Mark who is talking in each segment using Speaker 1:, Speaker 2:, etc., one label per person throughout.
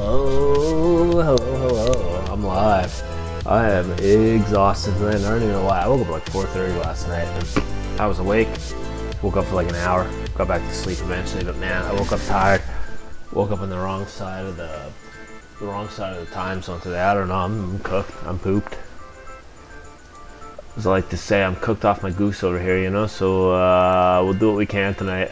Speaker 1: Hello. I'm live. I am exhausted tonight. I don't even know why. I woke up like 4:30 last night and I was awake. Woke up for like an hour. Got back to sleep eventually, but man, I woke up tired. Woke up on the wrong side of the time zone today. I don't know. I'm cooked. I'm pooped. As I like to say, I'm cooked off my goose over here, you know. So we'll do what we can tonight.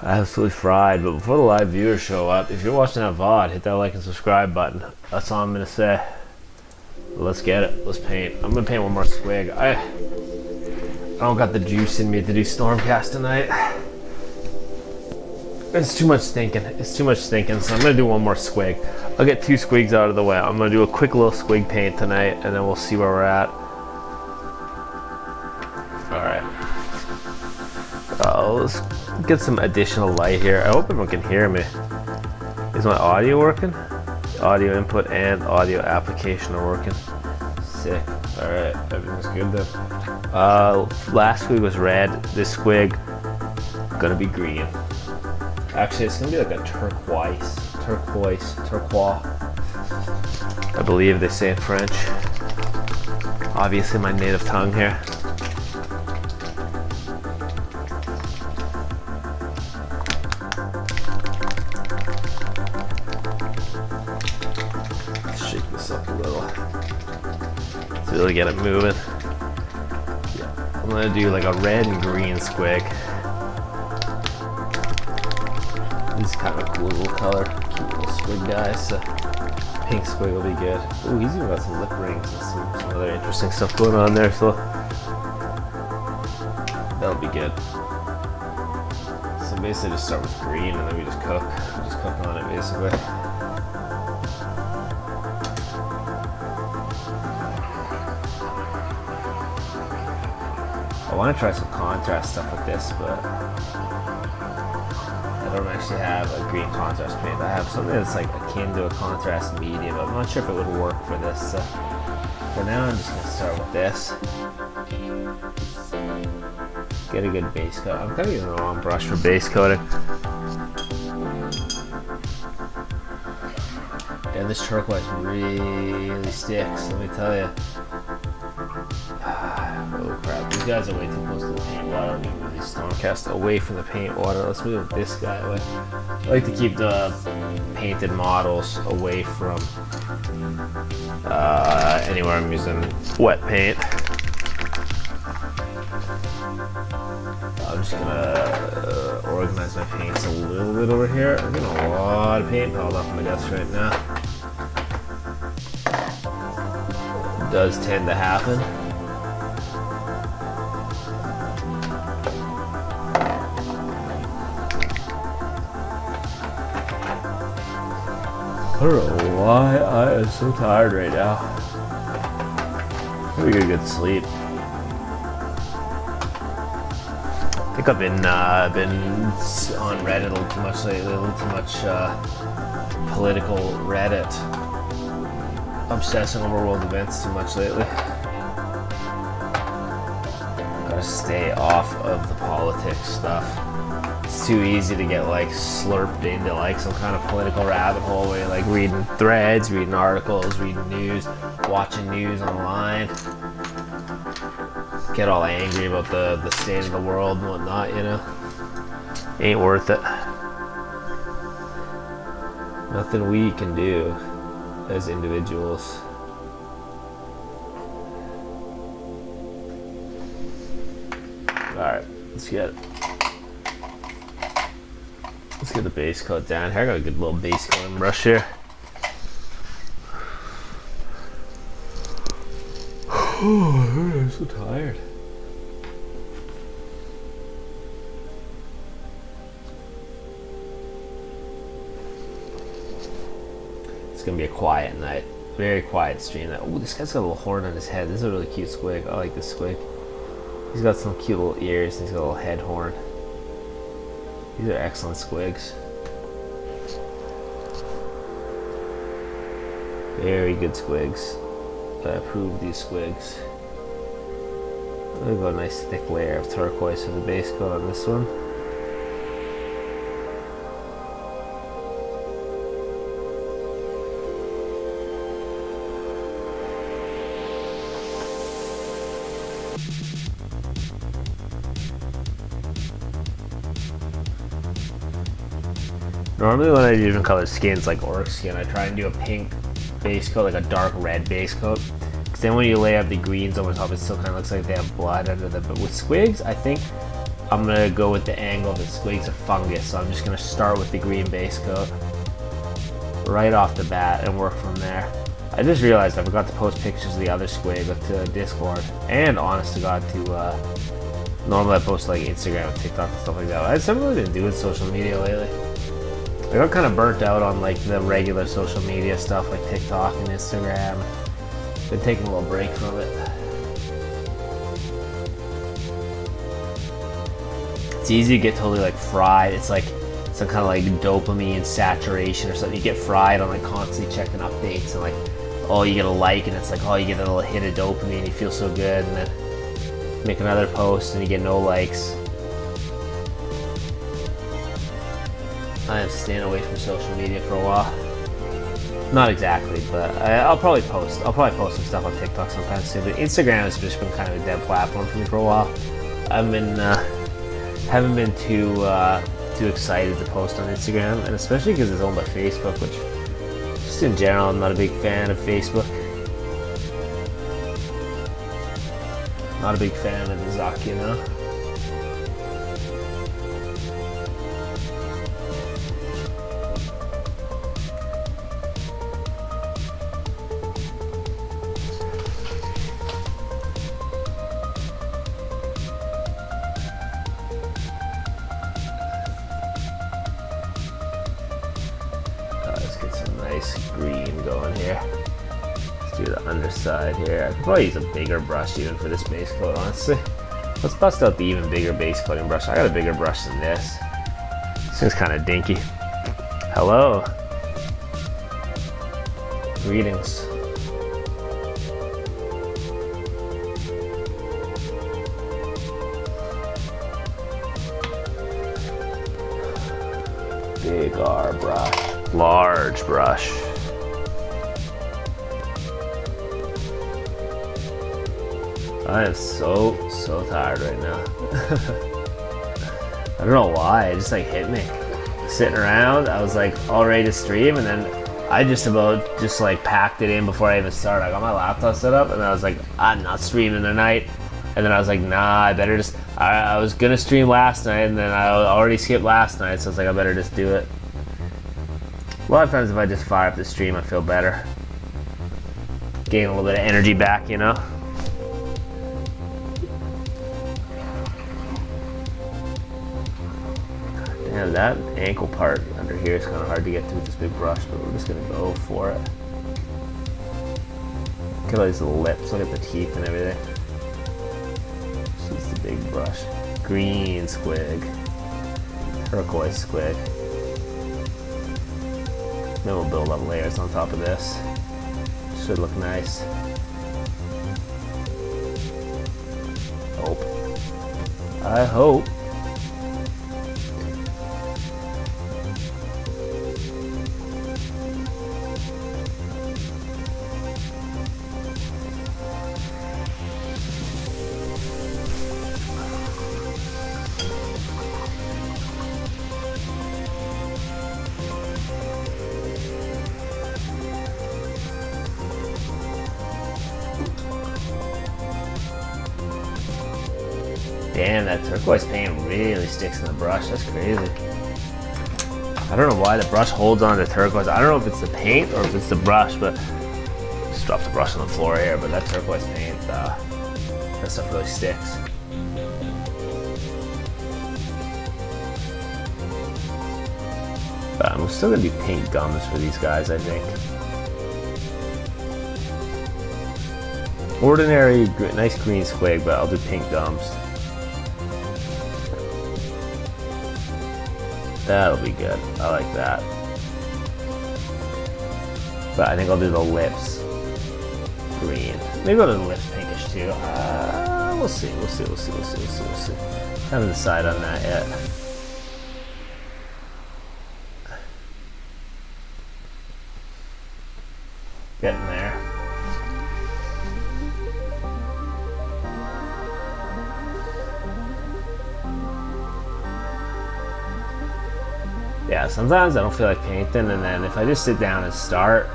Speaker 1: Absolutely fried. But before the live viewers show up, if you're watching that VOD, hit that like and subscribe button. That's all I'm gonna say. Let's get it. Let's paint. I'm gonna paint one more SQUIG. I don't got the juice in me to do Stormcast tonight. It's too much thinking. It's too much thinking. So I'm gonna do one more SQUIG. I'll get 2 SQUIGs out of the way. I'm gonna do a quick little SQUIG paint tonight, and then we'll see where we're at. All right. Let's get some additional light here. I hope everyone can hear me. Is my audio working? Audio input and audio application are working. Sick. All right, everything's good then. Last SQUIG was red. This SQUIG gonna be green. Actually, it's gonna be like a turquoise. I believe they say in French. Obviously, my native tongue here. Shake this up a little. Let's really get it moving. Yeah, I'm gonna do like a red and green SQUIG. This is kind of a cool little color. Cute little SQUIG guy. So pink SQUIG will be good. Oh, he's even got some lip rings and some other interesting stuff going on there. So that'll be good. So basically, just start with green and then we just cook. We just cook on it basically. I want to try some contrast stuff with this, but I don't actually have a green contrast paint. I have something that's like akin to a contrast medium, but I'm not sure if it would work for this. So for now, I'm just gonna start with this. Get a good base coat. I'm kind of using the wrong brush for base coating. And this turquoise really sticks, let me tell you. Oh crap, these guys are way too close to the paint water. Let me move these Stormcast away from the paint water. Let's move this guy away. I like to keep the painted models away from anywhere I'm using wet paint. I'm just gonna organize my paints a little bit over here. I'm getting a lot of paint piled up on my desk right now. It does tend to happen. I don't know why I am so tired right now. Maybe get a good sleep. I think I've been on Reddit a little too much lately, a little too much political Reddit. Obsessing over world events too much lately. Gotta stay off of the politics stuff. It's too easy to get like slurped into like some kind of political rabbit hole where you're like reading threads, reading articles, reading news, watching news online. Get all angry about the state of the world and whatnot, you know. Ain't worth it. Nothing we can do as individuals. Alright, let's get the base coat down here. I got a good little base coating brush here. I'm so tired. It's gonna be a quiet night. Very quiet stream. Oh, this guy's got a little horn on his head. This is a really cute SQUIG. I like this SQUIG. He's got some cute little ears and he's got a little head horn. These are excellent SQUIGs. Very good SQUIGs. I approve these SQUIGs. I'm gonna go a nice thick layer of turquoise for the base coat on this one. Normally when I do different colored skins like orc skin, I try and do a pink base coat, like a dark red base coat. Because then when you lay out the greens over top, it still kind of looks like they have blood under them. But with squigs, I think I'm going to go with the angle that squigs are fungus. So I'm just going to start with the green base coat right off the bat and work from there. I just realized I forgot to post pictures of the other squig to Discord, and honest to God to normally I post like Instagram and TikTok and stuff like that. I haven't really been doing social media lately. I got kind of burnt out on like the regular social media stuff like TikTok and Instagram. Been taking a little break from it. It's easy to get totally like fried. It's like some kind of like dopamine saturation or something. You get fried on like constantly checking updates and like, oh, you get a like and it's like, oh, you get a little hit of dopamine, you feel so good, and then make another post and you get no likes. I am staying away from social media for a while. Not exactly, but I'll probably post some stuff on TikTok sometime soon. But Instagram has just been kind of a dead platform for me for a while. I've been haven't been too excited to post on Instagram, and especially because it's owned by Facebook, which just in general I'm not a big fan of Facebook. Not a big fan of the Zuck, you know. Let's get some nice green going here. Let's do the underside here. I could probably use a bigger brush even for this base coat, honestly. Let's bust out the even bigger base coating brush. I got a bigger brush than this. This thing's kind of dinky. Hello. Greetings. Big R brush. Large brush. I am so tired right now. I don't know why, it just like hit me. Sitting around, I was like all ready to stream, and then I just about like packed it in before I even started. I got my laptop set up and I was like, I'm not streaming tonight. And then I was like, nah, I better just, I was gonna stream last night and then I already skipped last night, so I was like, I better just do it. A lot of times if I just fire up the stream, I feel better. Gain a little bit of energy back, you know? Damn, that ankle part under here is kind of hard to get to with this big brush, but we're just gonna go for it. Look at all these little lips, look at the teeth and everything. Just the big brush. Green squig. Turquoise squig. Then we'll build up layers on top of this. Should look nice. Hope. I hope. Damn, that turquoise paint really sticks in the brush. That's crazy. I don't know why the brush holds on to turquoise. I don't know if it's the paint or if it's the brush, but just drop the brush on the floor here. But that turquoise paint, that stuff really sticks. But I'm still gonna do pink gums for these guys, I think. Ordinary, nice green squig, but I'll do pink gums. That'll be good. I like that. But I think I'll do the lips green. Maybe I'll do the lips pinkish too. We'll see. We'll see. Haven't decided on that yet. Getting there. Yeah, sometimes I don't feel like painting, and then if I just sit down and start,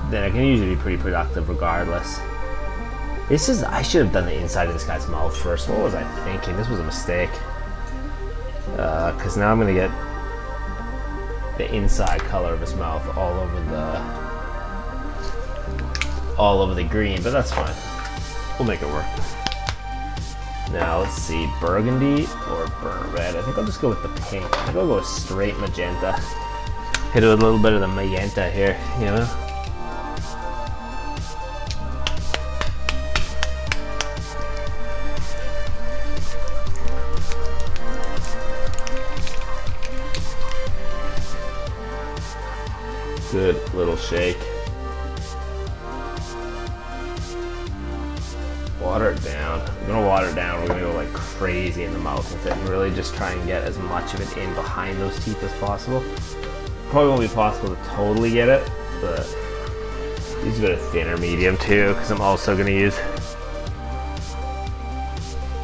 Speaker 1: then I can usually be pretty productive regardless. I should have done the inside of this guy's mouth first. What was I thinking? This was a mistake. Because now I'm gonna get the inside color of his mouth all over the green, but that's fine. We'll make it work. Now let's see, burgundy or burnt red. I think I'll just go with the pink. I think I'll go with straight magenta. Hit it with a little bit of the magenta here, you know? Good little shake. Water it down. We're gonna water it down. We're gonna go like crazy in the mouth with it and really just try and get as much of it in behind those teeth as possible. Probably won't be possible to totally get it, but use a bit of thinner medium too, because I'm also gonna use.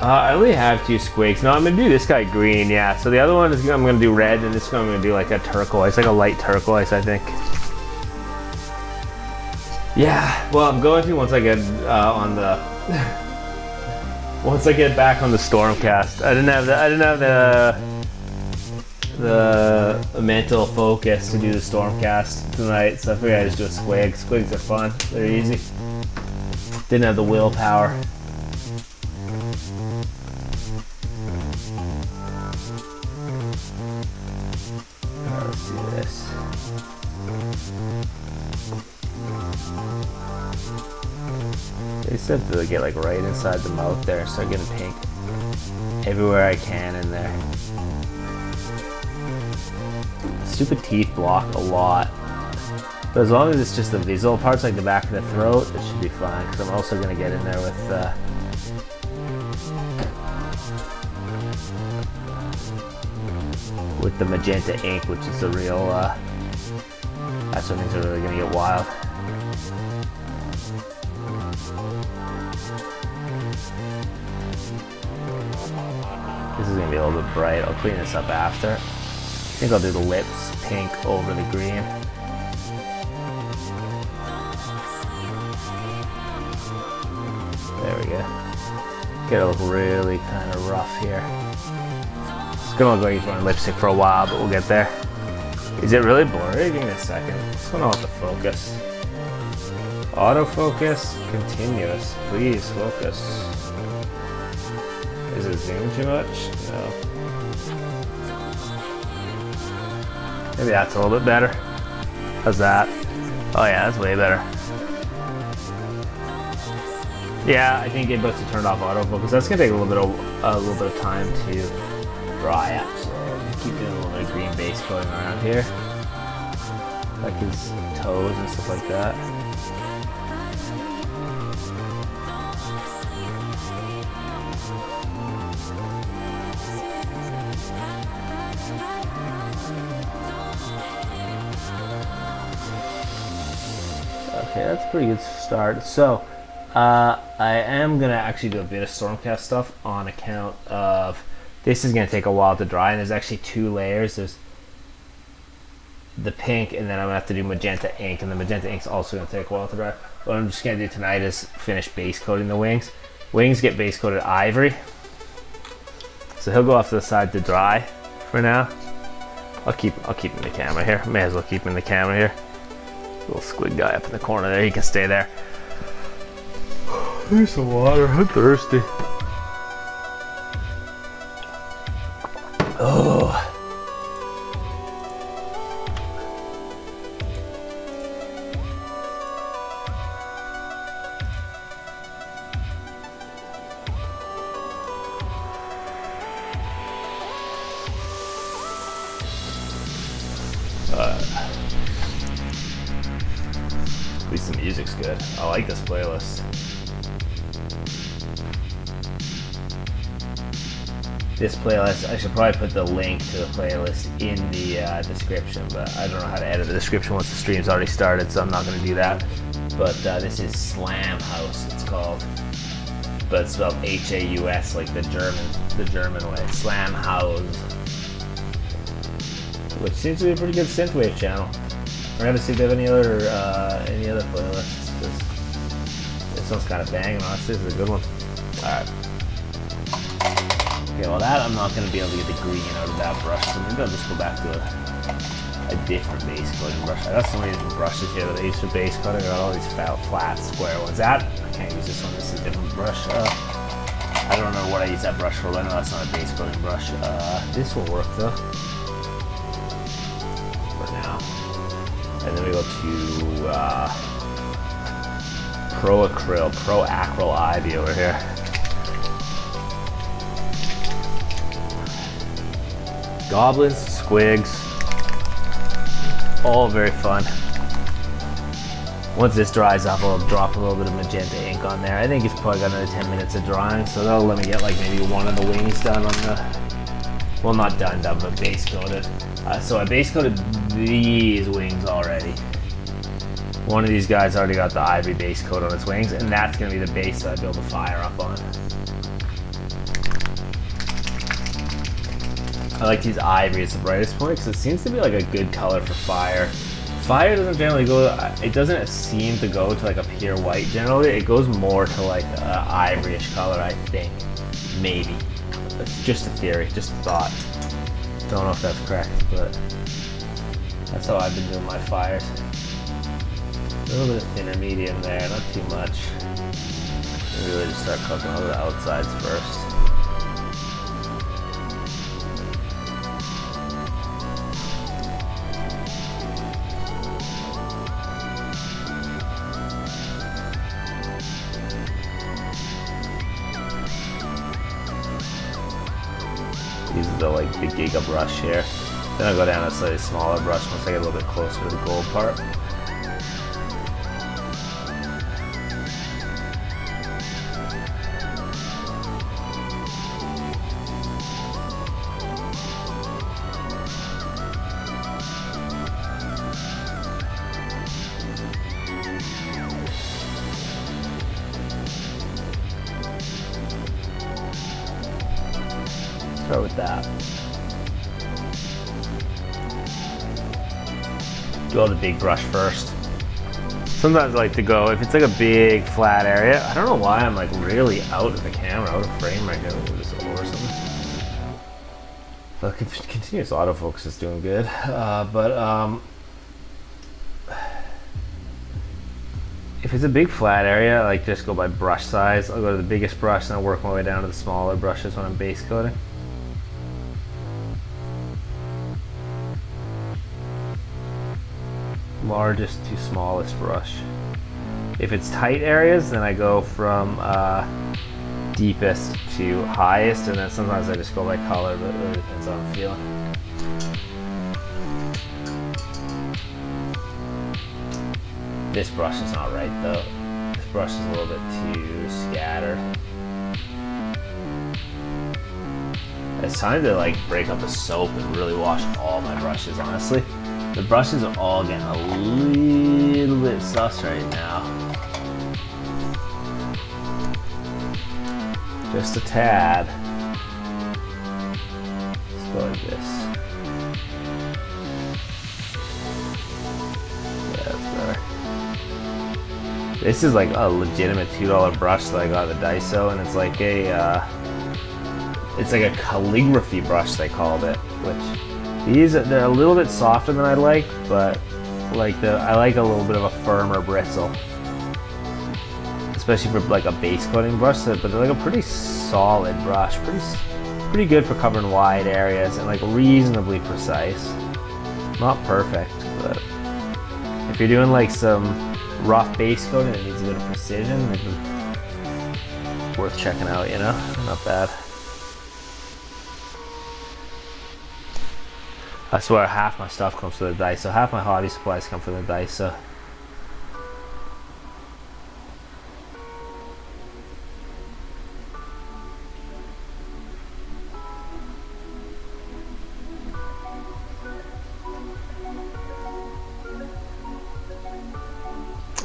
Speaker 1: I only have 2 squigs. No, I'm gonna do this guy green. Yeah. So the other one is I'm gonna do red, and this one I'm gonna do like a turquoise, like a light turquoise, I think. Yeah. Well, I'm going to once I get on the. Once I get back on the Stormcast. I didn't have the mental focus to do the Stormcast tonight, so I figured I'd just do a squig. Squigs are fun. They're easy. Didn't have the willpower. Let's do this. They said to get like right inside the mouth there, start getting pink everywhere I can in there. Stupid teeth block a lot, but as long as it's just the visual parts like the back of the throat, it should be fine, because I'm also going to get in there with the magenta ink, which is the real that's when things are really going to get wild. This is going to be a little bit bright. I'll clean this up after. I think I'll do the lips pink over the green. There we go. Get it look really kind of rough here. It's going to look like he's wearing lipstick for a while, but we'll get there. Is it really blurry? Give me a second. It's going to have to focus. Autofocus, continuous. Please focus. Is it zoom too much? No. Maybe that's a little bit better. How's that? Oh yeah, that's way better. Yeah, I think it must have turned off autofocus. That's gonna take a little bit of time to dry up. So keep doing a little bit of green base coating around here, like his toes and stuff like that. Okay, that's a pretty good start. So, I am going to actually do a bit of Stormcast stuff on account of this is going to take a while to dry, and there's actually 2 layers. There's the pink, and then I'm going to have to do magenta ink, and the magenta ink's also going to take a while to dry. What I'm just going to do tonight is finish base coating the wings. Wings get base coated ivory, so he'll go off to the side to dry for now. I'll keep him in the camera here. May as well keep him in the camera here. Little squid guy up in the corner there, he can stay there. There's some water, I'm thirsty. Oh. At least the music's good. I like this playlist. This playlist, I should probably put the link to the playlist in the description, but I don't know how to edit the description once the stream's already started, so I'm not going to do that. But this is Slam House, it's called. But it's spelled H-A-U-S, like the German way. Slam House. which seems to be a pretty good synthwave channel. We're gonna see if they have any other playlists. This one's kind of banging, honestly. This is a good one. Alright. Okay, well that I'm not gonna be able to get the green out of that brush, so maybe I'll just go back to a different base coating brush. I got so many different brushes here that I use for base coating. I got all these flat square ones. I can't use this one. This is a different brush. I don't know what I use that brush for, but I know that's not a base coating brush. This will work though. For now. And then we go to Pro Acryl Ivy over here. Goblins, squigs, all very fun. Once this dries up, I'll drop a little bit of magenta ink on there. I think it's probably got another 10 minutes of drying, so that'll let me get like maybe one of the wings done on the, well, not done, but base coated. So I base coated these wings already. One of these guys already got the ivory base coat on its wings, and that's gonna be the base that I build a fire up on. I like these ivory as the brightest point because it seems to be like a good color for fire. Fire doesn't generally go, it doesn't seem to go to like a pure white generally. It goes more to like an ivoryish color, I think. Maybe. It's just a theory, just a thought. Don't know if that's correct, but that's how I've been doing my fires. A little bit of thinner medium there, not too much. And really just start cooking all the outsides first. Use the like the Giga brush here. Then I'll go down a slightly smaller brush once I get a little bit closer to the gold part. Start with that. Do all the big brush first. Sometimes I like to go, if it's like a big flat area, I don't know why I'm like really out of the camera, out of frame right now, or something. But continuous autofocus is doing good. If it's a big flat area, I like just go by brush size. I'll go to the biggest brush and I'll work my way down to the smaller brushes when I'm base coating. Largest to smallest brush. If it's tight areas, then I go from deepest to highest, and then sometimes I just go by color, but it really depends on how I'm feeling. This brush is not right though. This brush is a little bit too scattered. It's time to like break up the soap and really wash all my brushes, honestly. The brushes are all getting a little bit sus right now. Just a tad. Let's go like this. Yeah, that's better. This is like a legitimate $2 brush that I got at the Daiso, and it's like a calligraphy brush they called it, which they're a little bit softer than I'd like, but like I like a little bit of a firmer bristle, especially for like a base coating brush. But they're like a pretty solid brush, pretty good for covering wide areas and like reasonably precise. Not perfect, but if you're doing like some rough base coating that needs a bit of precision, it's worth checking out. You know, not bad. I swear half my stuff comes from the Daiso. Half my hobby supplies come from the Daiso.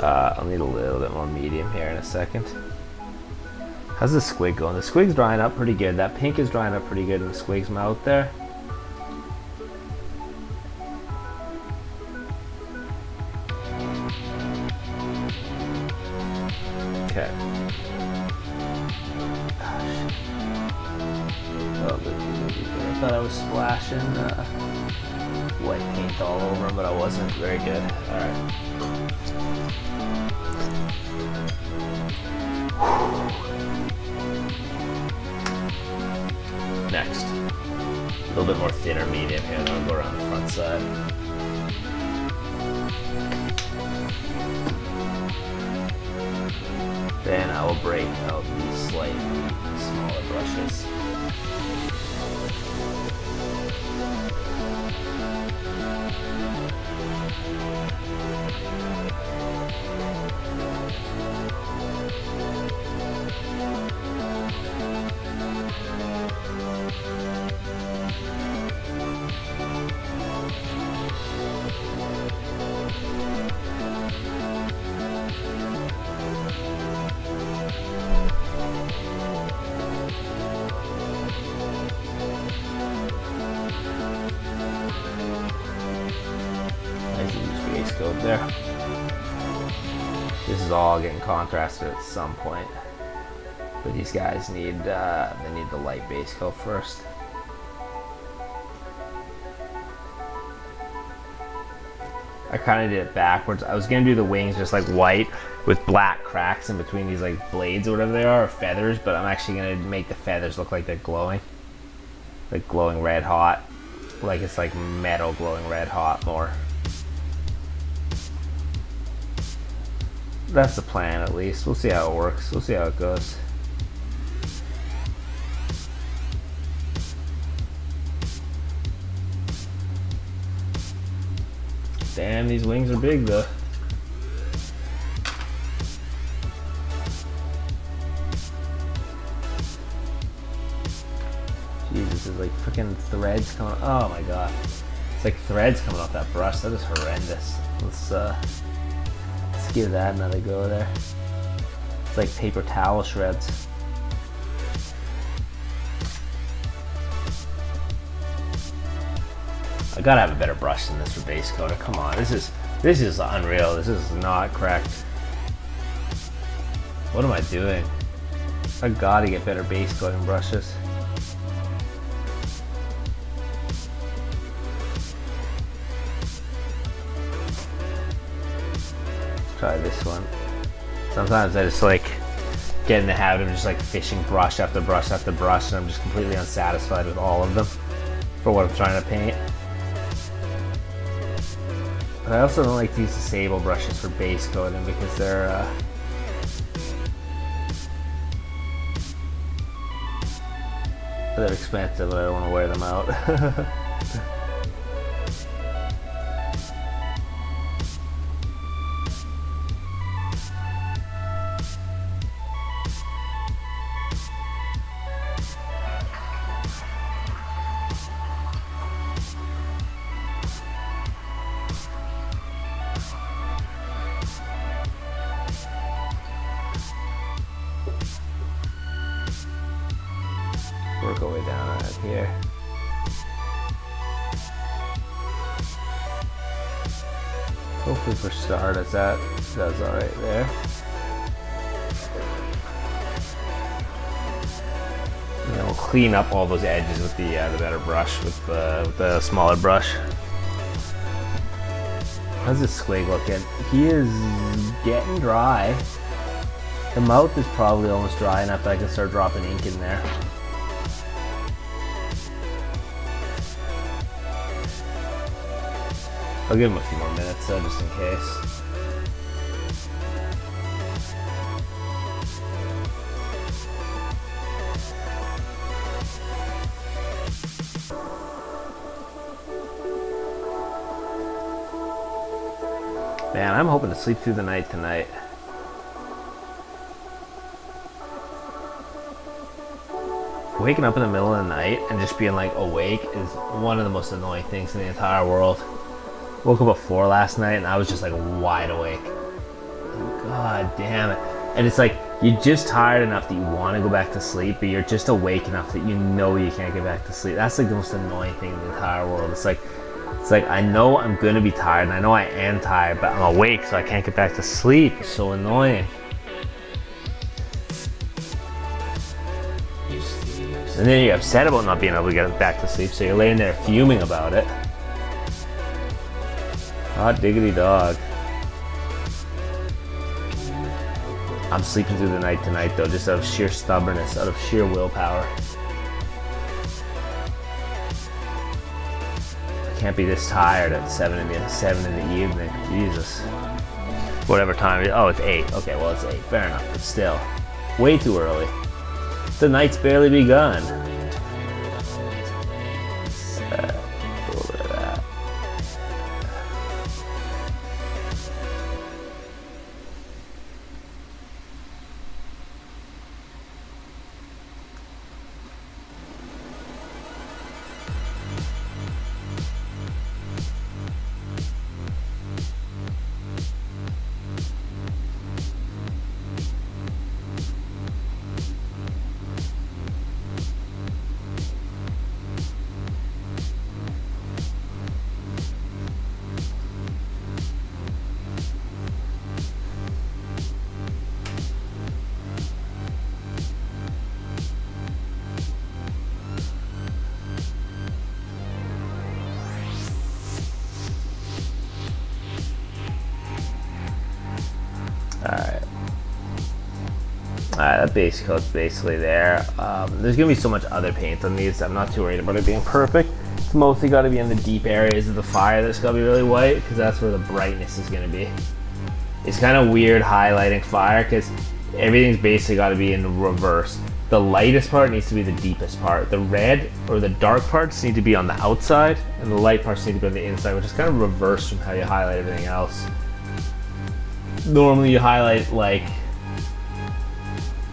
Speaker 1: I'll need a little bit more medium here in a second. How's the squig going? The squig's drying up pretty good. That pink is drying up pretty good in the squig's mouth there. thought I was splashing white paint all over him, but I wasn't. Very good. Alright. Next. A little bit more thinner medium here, then I'll go around the front side. Then I will break out these slightly smaller brushes. There. This is all getting contrasted at some point, but these guys need they need the light base coat first. I kind of did it backwards. I was gonna do the wings just like white with black cracks in between these like blades or whatever they are, or feathers, but I'm actually gonna make the feathers look like they're glowing, like glowing red hot, like it's like metal glowing red hot more. That's the plan, at least. We'll see how it works. We'll see how it goes. Damn, these wings are big, though. Jesus, there's like freaking threads coming. Oh my god. It's like threads coming off that brush. That is horrendous. Let's give that another go there. It's like paper towel shreds. I gotta have a better brush than this for base coater. Come on, this is unreal. This is not correct. What am I doing? I gotta get better base coating brushes. Try this one. Sometimes I just like get in the habit of just like fishing brush after brush after brush, and I'm just completely unsatisfied with all of them for what I'm trying to paint. But I also don't like to use the sable brushes for base coating because they're expensive, but I don't want to wear them out. Work our way down right here. Hopefully for starters that does alright there. And then we'll clean up all those edges with the better brush, with the smaller brush. How's this squig looking? He is getting dry. The mouth is probably almost dry enough that I can start dropping ink in there. I'll give him a few more minutes just in case. Man, I'm hoping to sleep through the night tonight. Waking up in the middle of the night and just being like awake is one of the most annoying things in the entire world. Woke up at 4 last night and I was just like wide awake. God damn it. And it's like you're just tired enough that you want to go back to sleep, but you're just awake enough that you know you can't get back to sleep. That's like the most annoying thing in the entire world. It's like I know I'm gonna be tired and I know I am tired, but I'm awake so I can't get back to sleep. It's so annoying. And then you're upset about not being able to get back to sleep, so you're laying there fuming about it. Hot diggity dog. I'm sleeping through the night tonight though, just out of sheer stubbornness, out of sheer willpower. I can't be this tired at 7 in the evening. Jesus. Whatever time it is. Oh, it's 8. Okay, well it's 8. Fair enough, but still. Way too early. The night's barely begun. Alright, that base coat's basically there. There's going to be so much other paint on these. I'm not too worried about it being perfect. It's mostly got to be in the deep areas of the fire that's got to be really white, because that's where the brightness is going to be. It's kind of weird highlighting fire because everything's basically got to be in reverse. The lightest part needs to be the deepest part. The red or the dark parts need to be on the outside, and the light parts need to be on the inside, which is kind of reverse from how you highlight everything else. Normally you highlight like,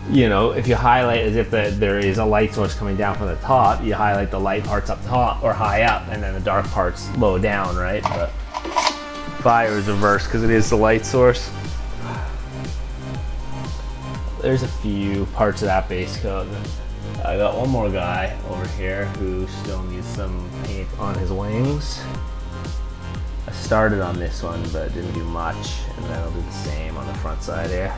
Speaker 1: you know, if you highlight as if there is a light source coming down from the top, you highlight the light parts up top or high up, and then the dark parts low down, right? But fire is reversed because it is the light source. There's a few parts of that base coat. I got one more guy over here who still needs some paint on his wings. I started on this one, but didn't do much, and then I'll do the same on the front side here.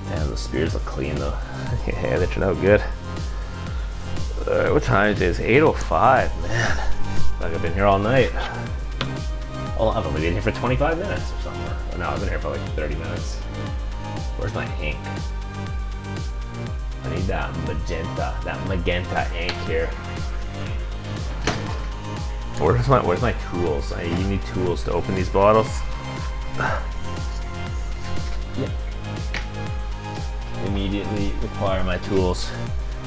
Speaker 1: Damn, the spears look clean though. Yeah, they turn out good. Alright, what time is it? It's 8:05, man. Like I've been here all night. Oh, I've only been here for 25 minutes or something. Oh, no, I've been here for like 30 minutes. Where's my ink? I need that magenta ink here. Where's my tools? You need tools to open these bottles. Yeah. Immediately require my tools.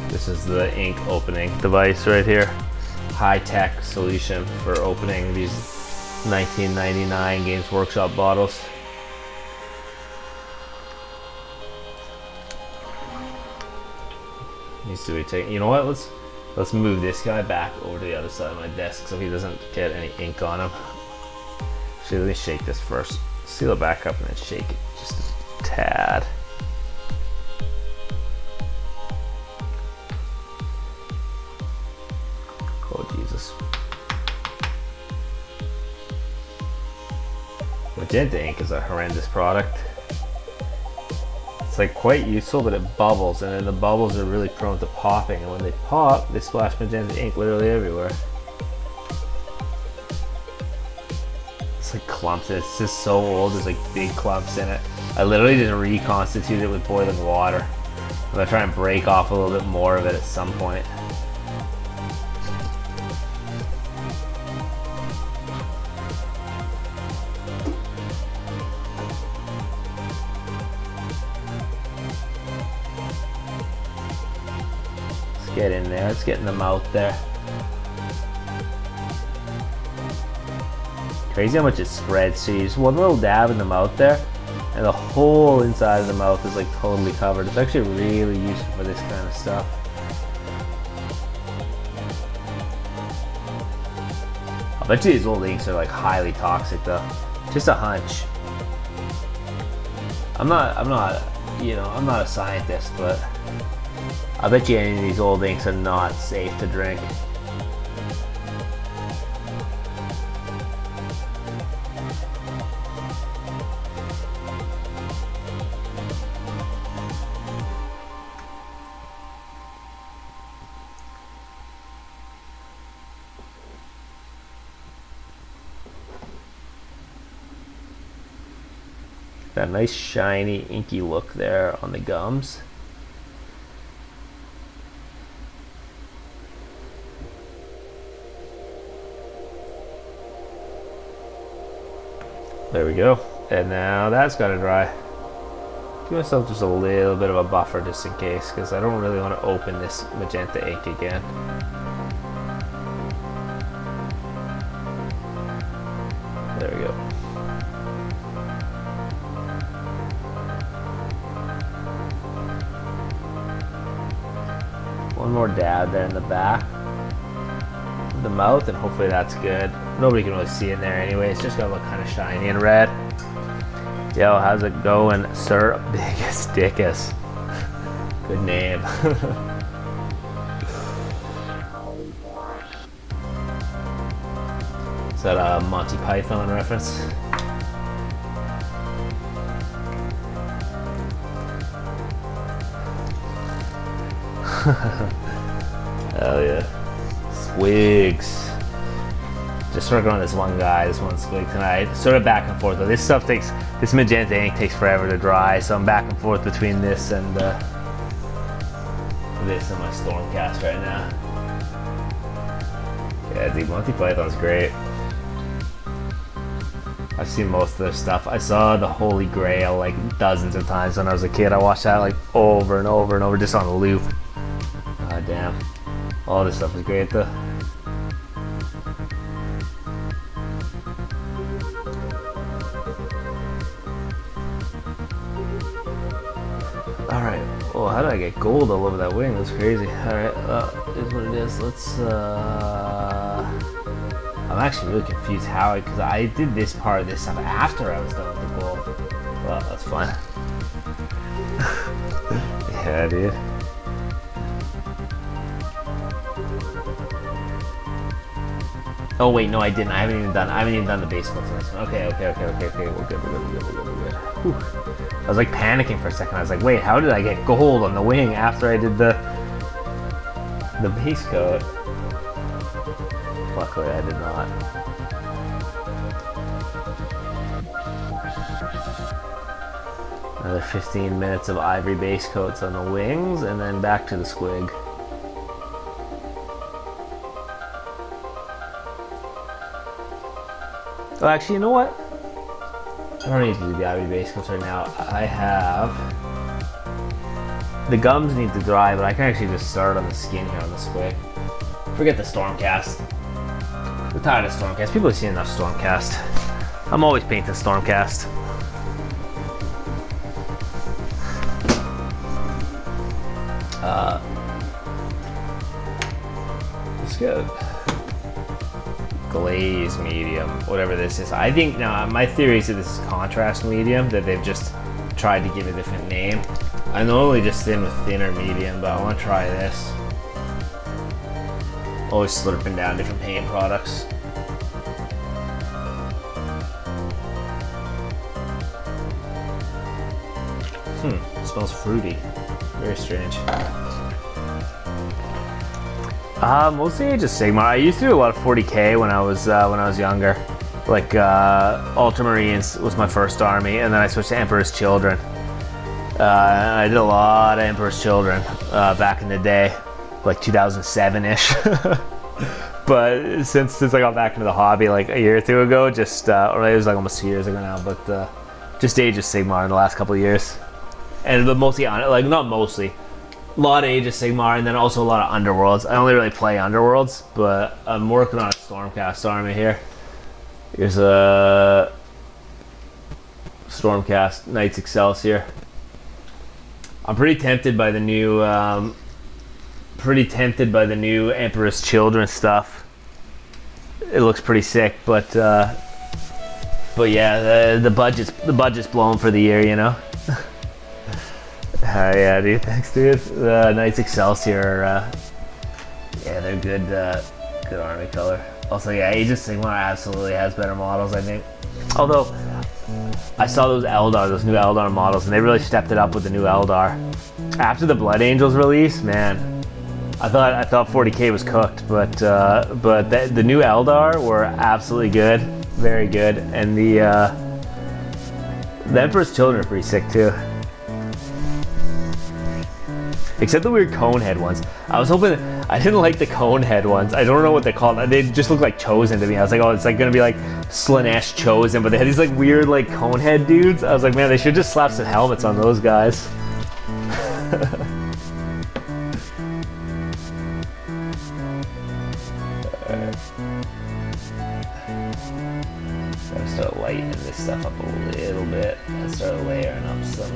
Speaker 1: This is the ink opening device right here. High-tech solution for opening these 1999 Games Workshop bottles. Needs to be taken. You know what? Let's move this guy back over to the other side of my desk so he doesn't get any ink on him. Actually, let me shake this first. Seal it back up and then shake it just a tad. Oh Jesus. Magenta ink is a horrendous product. It's like quite useful, but it bubbles, and then the bubbles are really prone to popping, and when they pop, they splash magenta ink literally everywhere. It's like clumps. It's just so old. There's like big clumps in it. I literally just reconstituted it with boiling water. I'm gonna try and break off a little bit more of it at some point. Get in there, let's get in the mouth there. Crazy how much it spreads. So you just one little dab in the mouth there, and the whole inside of the mouth is like totally covered. It's actually really useful for this kind of stuff. I bet you these old inks are like highly toxic though. Just a hunch. I'm not a scientist, but I bet you any of these old inks are not safe to drink. That nice shiny inky look there on the gums. There we go. And now that's got to dry. Give myself just a little bit of a buffer just in case, because I don't really want to open this magenta ink again. There we go. One more dab there in the back of the mouth, and hopefully that's good. Nobody can really see in there anyway. It's just gonna look kind of shiny and red. Yo, how's it going, Sir Biggest Dickus? Good name. Is that a Monty Python reference? Hell yeah. SQUIGs. Just working on this one guy, this one SQUIG tonight. Sort of back and forth though. This stuff takes, this magenta ink takes forever to dry, so I'm back and forth between this and my Stormcast right now. Yeah, dude, Monty Python's great. I've seen most of their stuff. I saw The Holy Grail like dozens of times when I was a kid. I watched that like over and over and over, just on a loop. God damn. All this stuff is great though. Alright, oh, how did I get gold all over that wing? That's crazy. Alright, here's what it is. Let's, I'm actually really confused how, because I did this part of this stuff after I was done with the gold. Well, that's fine. Yeah, dude. Oh wait, no, I didn't. I haven't even done the base coat for this one. Okay. We're good. Whew. I was like panicking for a second. I was like, wait, how did I get gold on the wing after I did the base coat? Luckily, I did not. Another 15 minutes of ivory base coats on the wings, and then back to the SQUIG. Oh, actually, you know what? I don't need to do the ivory base coats right now. I have... The gums need to dry, but I can actually just start on the skin here on the SQUIG. Forget the Stormcast. I'm tired of Stormcast. People have seen enough Stormcast. I'm always painting Stormcast. Let's go. Glaze medium, whatever this is. I think now my theory is that this is contrast medium, that they've just tried to give a different name. I normally just thin with thinner medium, but I want to try this. Always slurping down different paint products. It smells fruity. Very strange. Mostly Age of Sigmar. I used to do a lot of 40k when I was younger. Like Ultramarines was my first army, and then I switched to Emperor's Children. I did a lot of Emperor's Children back in the day, like 2007-ish. But since I got back into the hobby like a year or two ago, just or it was like almost 2 years ago now, but just Age of Sigmar in the last couple of years, and but mostly on like not mostly. A lot of Age of Sigmar, and then also a lot of Underworlds. I only really play Underworlds, but I'm working on a Stormcast army here. Here's a Stormcast Knights Excelsior. I'm pretty tempted by the new Emperor's Children stuff. It looks pretty sick, but yeah, the budget's blown for the year, you know. Yeah, dude. Thanks, dude. The Knights Excelsior, yeah, they're good army color. Also, yeah, Age of Sigmar absolutely has better models, I think. Although, I saw those new Eldar models, and they really stepped it up with the new Eldar. After the Blood Angels release, man, I thought 40k was cooked, but the new Eldar were absolutely good, very good, and The Emperor's Children are pretty sick too. Except the weird cone head ones. I was hoping, I didn't like the cone head ones. I don't know what they're called. They just look like Chosen to me. I was like, oh, it's like gonna be like Slanesh Chosen, but they had these like weird like cone head dudes. I was like, man, they should just slap some helmets on those guys. Gotta start lightening this stuff up a little bit and start layering up some.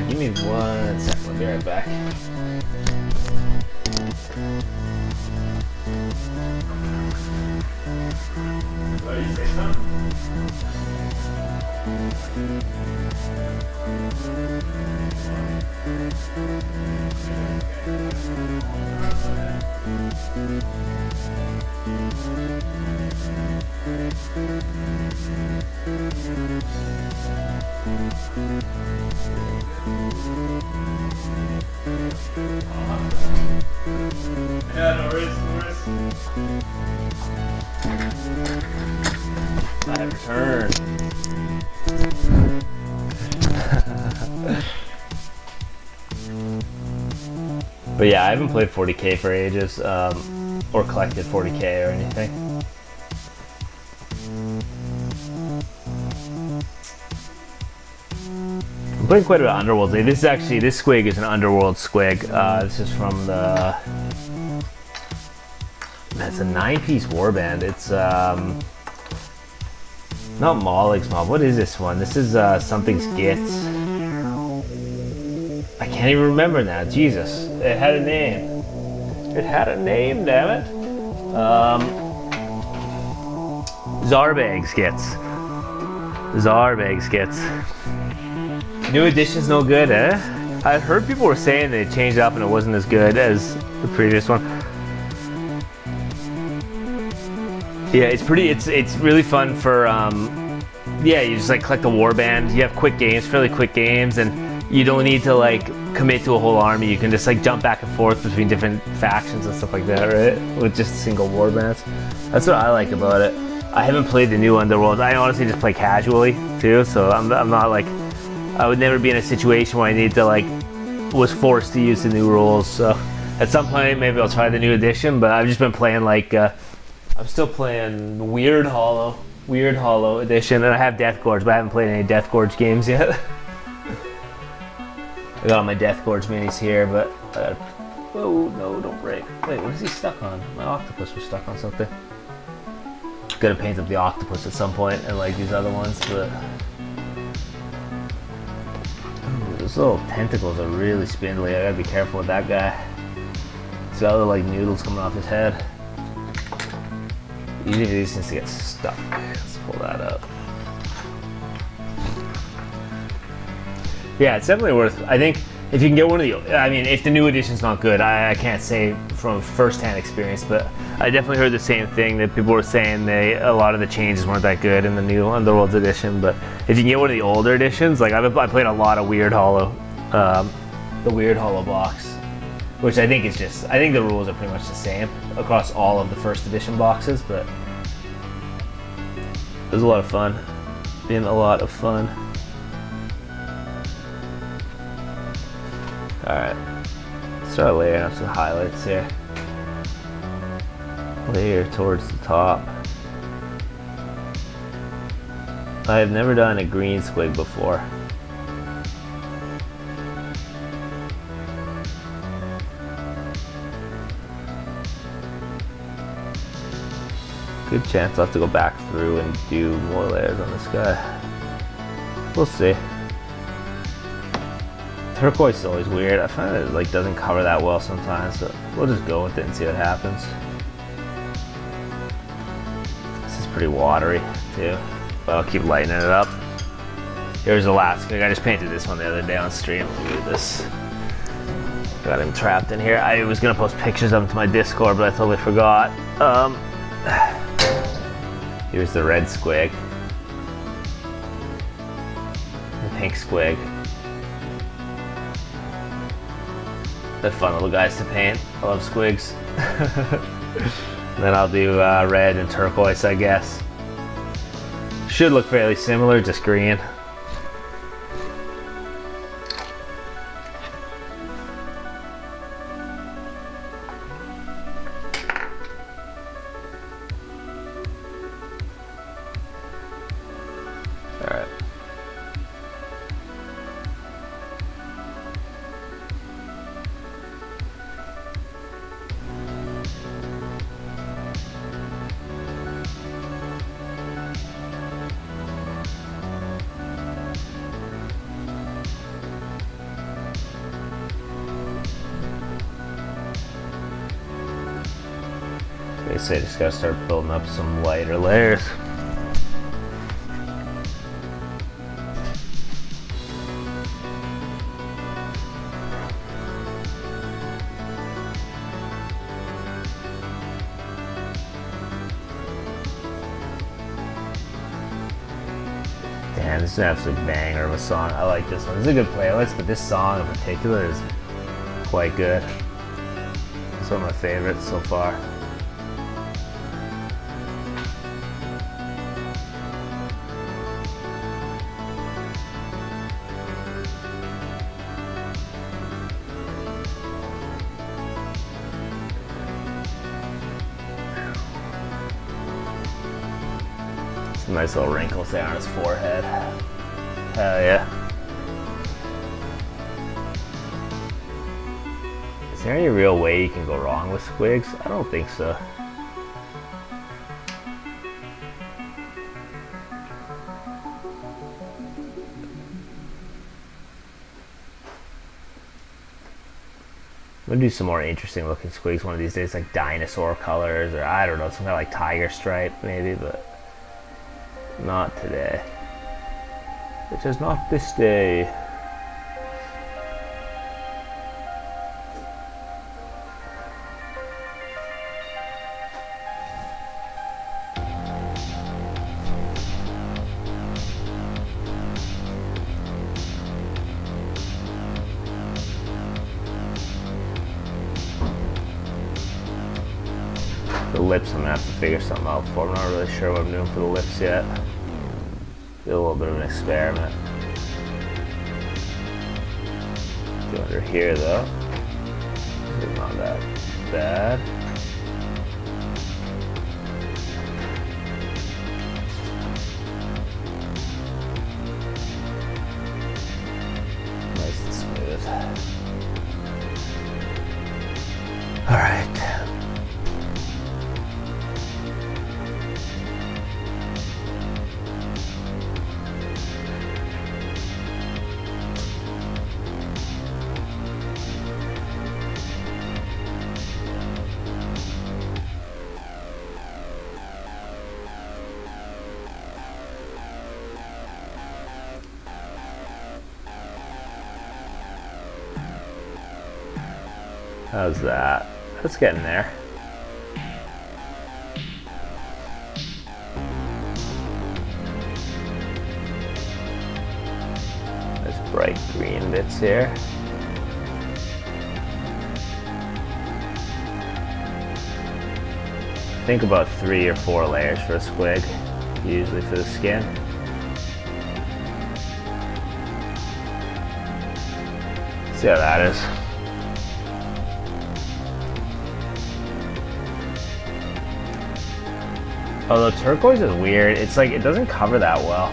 Speaker 1: Give me 1 second. I'll be right back. What do you say, son? Yeah, no worries, no worries. I have returned. But yeah, I haven't played 40k for ages, or collected 40k or anything. I'm playing quite a bit of Underworlds. This Squig is an Underworld Squig. This is from the... It's a 9-piece warband. It's not Malik's Mob. What is this one? This is something's Gits. I can't even remember now. Jesus, it had a name. It had a name, damn it. Zarbag's Gits. Zarbag's Gits. New edition's no good, eh? I heard people were saying they changed it up and it wasn't as good as the previous one. Yeah, it's really fun for, yeah, you just like collect the warband. You have quick games, fairly quick games, and you don't need to like commit to a whole army. You can just like jump back and forth between different factions and stuff like that, right? With just single warbands. That's what I like about it. I haven't played the new Underworld. I honestly just play casually too, so I'm not like, I would never be in a situation where I need to like, was forced to use the new rules. So at some point maybe I'll try the new edition, but I've just been playing like, I'm still playing Weird Hollow edition, and I have Death Gorge, but I haven't played any Death Gorge games yet. I got all my Death Gorge minis here, but oh no, don't break. Wait, what is he stuck on? My octopus was stuck on something. Gonna paint up the octopus at some point, and like these other ones, but ooh, those little tentacles are really spindly. I gotta be careful with that guy. He's got little like noodles coming off his head. Usually these things get stuck. Let's pull that up. Yeah, it's definitely worth. I think if you can get one of the, I mean, if the new edition's not good, I can't say from first-hand experience, but I definitely heard the same thing that people were saying. A lot of the changes weren't that good in the new Underworlds edition. But if you can get one of the older editions, like I played a lot of Weird Hollow, the Weird Hollow box. Which I think is just, I think the rules are pretty much the same across all of the first edition boxes, but it was a lot of fun. Been a lot of fun. Alright, start layering up some highlights here. Layer towards the top. I have never done a green squig before. Good chance I'll have to go back through and do more layers on this guy. We'll see. Turquoise is always weird. I find it like doesn't cover that well sometimes, so we'll just go with it and see what happens. This is pretty watery too, but I'll keep lightening it up. Here's the last thing. I just painted this one the other day on stream. Look at this. Got him trapped in here. I was gonna post pictures of him to my Discord, but I totally forgot. Here's the red squig. The pink squig. They're fun little guys to paint. I love squigs. Then I'll do red and turquoise, I guess. Should look fairly similar, just green. Alright. Basically, I just gotta start building up some lighter layers. Damn, this is an absolute banger of a song. I like this one. This is a good playlist, but this song in particular is quite good. It's one of my favorites so far. Some nice little wrinkles there on his forehead. Hell yeah. Is there any real way you can go wrong with squigs? I don't think so. I'm gonna do some more interesting looking squigs one of these days, like dinosaur colors, or I don't know, some kind of like tiger stripe maybe, but not today. It is not this day. The lips, I'm gonna have to figure something out for. I'm not really sure what I'm doing for the lips yet. Do a little bit of an experiment. Do under here though. It's not that bad. Nice and smooth. All right. How's that? That's getting there. There's bright green bits here. Think about 3 or 4 layers for a squig, usually for the skin. See how that is. Although turquoise is weird, it's like it doesn't cover that well.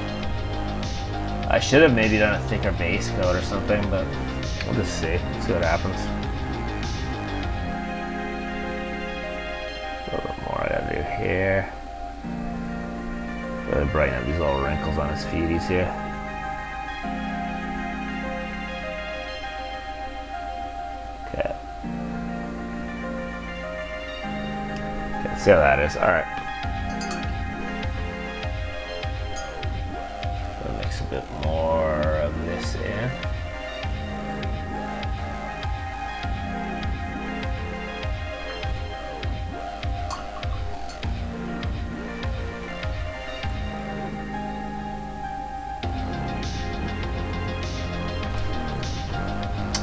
Speaker 1: I should have maybe done a thicker base coat or something, but we'll just see what happens. A little bit more I gotta do here. Really brighten up these little wrinkles on his feeties here. Okay. Okay, see how that is. Alright. Mix a bit more of this in.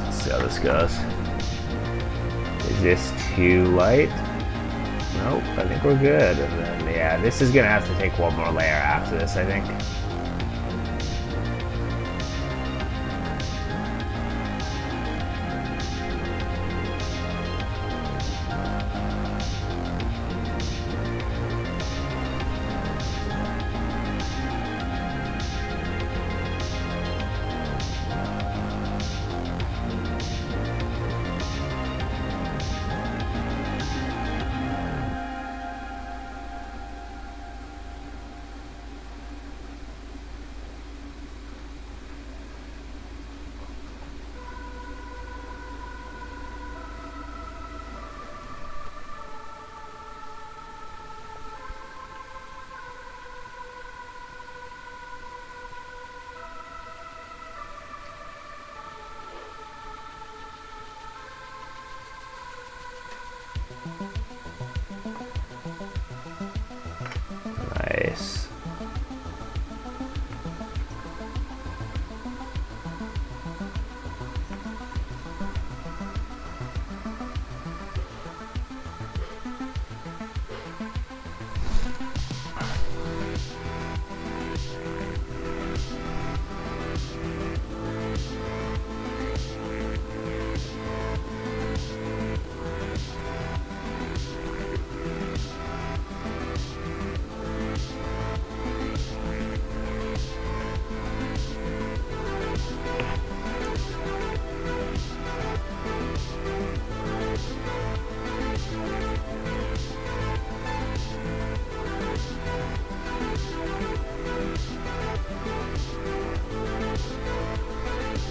Speaker 1: Let's see how this goes. Is this too light? Nope, I think we're good. And then the Yeah, this is gonna have to take one more layer after this, I think. Nice.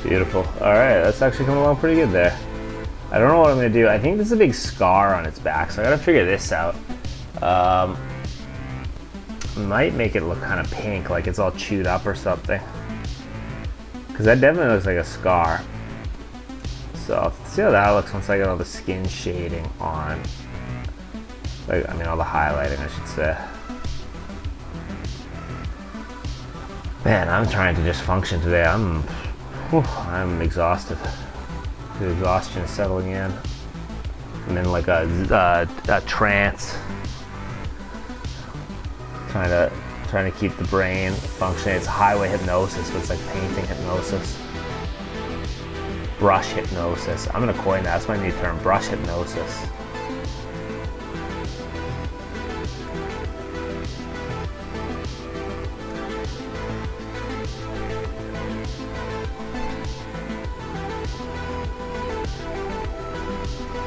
Speaker 1: Beautiful. Alright, that's actually coming along pretty good there. I don't know what I'm going to do. I think there's a big scar on its back, so I got to figure this out. Might make it look kind of pink, like it's all chewed up or something. Because that definitely looks like a scar. So I'll see how that looks once I get all the skin shading on. Like, I mean, all the highlighting, I should say. Man, I'm trying to just function today. I'm exhausted. The exhaustion is settling in. I'm in like a trance. Trying to keep the brain functioning. It's highway hypnosis, but it's like painting hypnosis. Brush hypnosis. I'm gonna coin that. That's my new term. Brush hypnosis.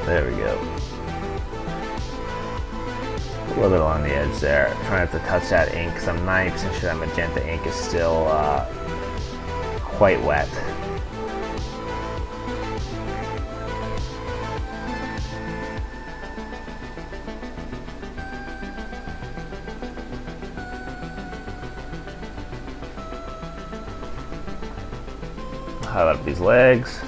Speaker 1: There we go. A little bit along the edge there. Trying not to touch that ink because I'm 90% sure that magenta ink is still quite wet. Highlight up these legs.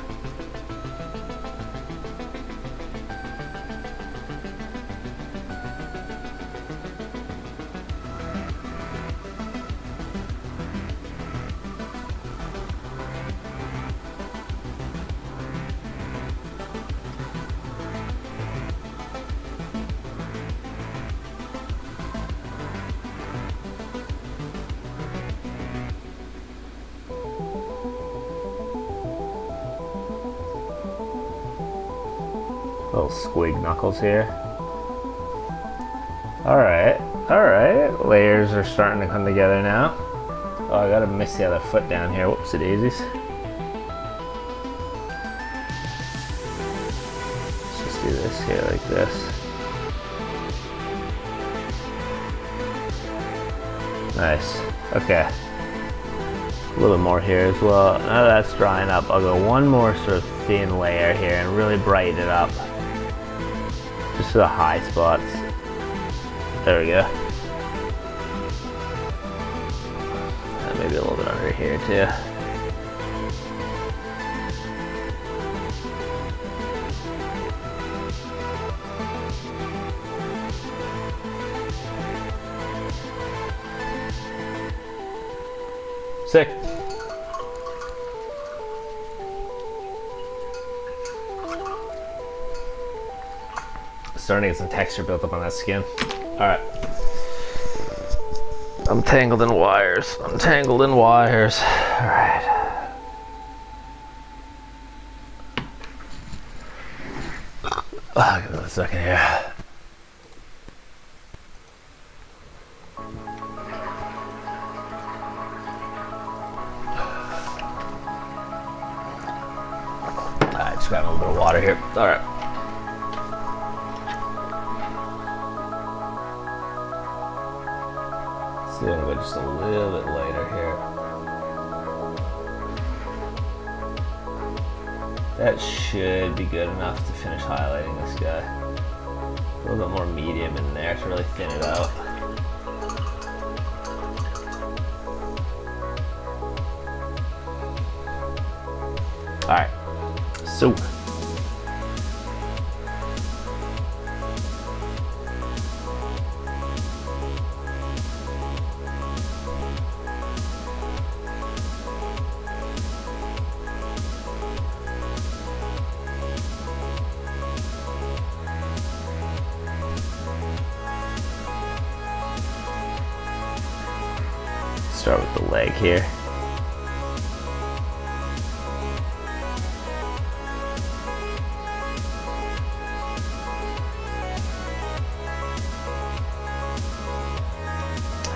Speaker 1: Little squig knuckles here. Alright, alright. Layers are starting to come together now. Oh, I gotta miss the other foot down here. Whoopsie daisies. Let's just do this here like this. Nice. Okay. A little bit more here as well. Now that's drying up, I'll go one more sort of thin layer here and really brighten it up. Just to the high spots. There we go. And maybe a little bit under here too. Sick. Starting to get some texture built up on that skin. Alright. I'm tangled in wires. I'm tangled in wires. All right. Give me a second here. I just got a little bit of water here. All right. See if I can go just a little bit lighter here. That should be good enough to finish highlighting this guy. A little bit more medium in there to really thin it out. All right, so start with the leg here.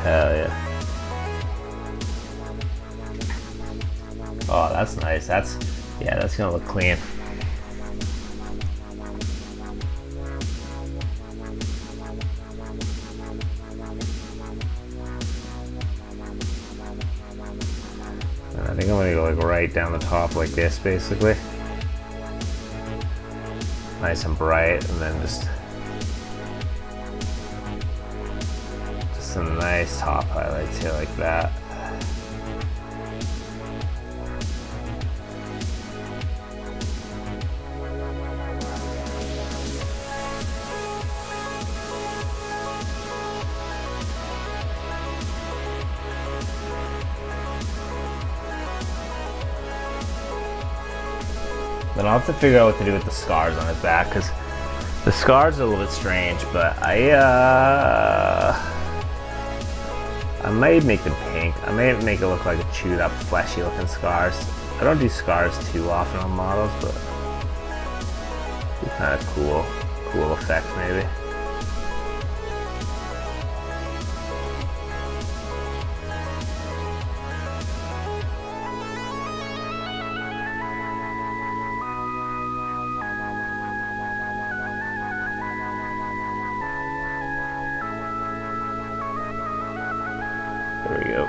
Speaker 1: Hell yeah. Oh, that's nice. That's gonna look clean. And I think I'm gonna go like right down the top like this, basically. Nice and bright, and then just some nice top highlights here like that. Then I'll have to figure out what to do with the scars on his back, because the scars are a little bit strange, but I might make them pink. I may make it look like a chewed up, fleshy looking scars. I don't do scars too often on models, but it'd be kind of cool effect maybe. There we go.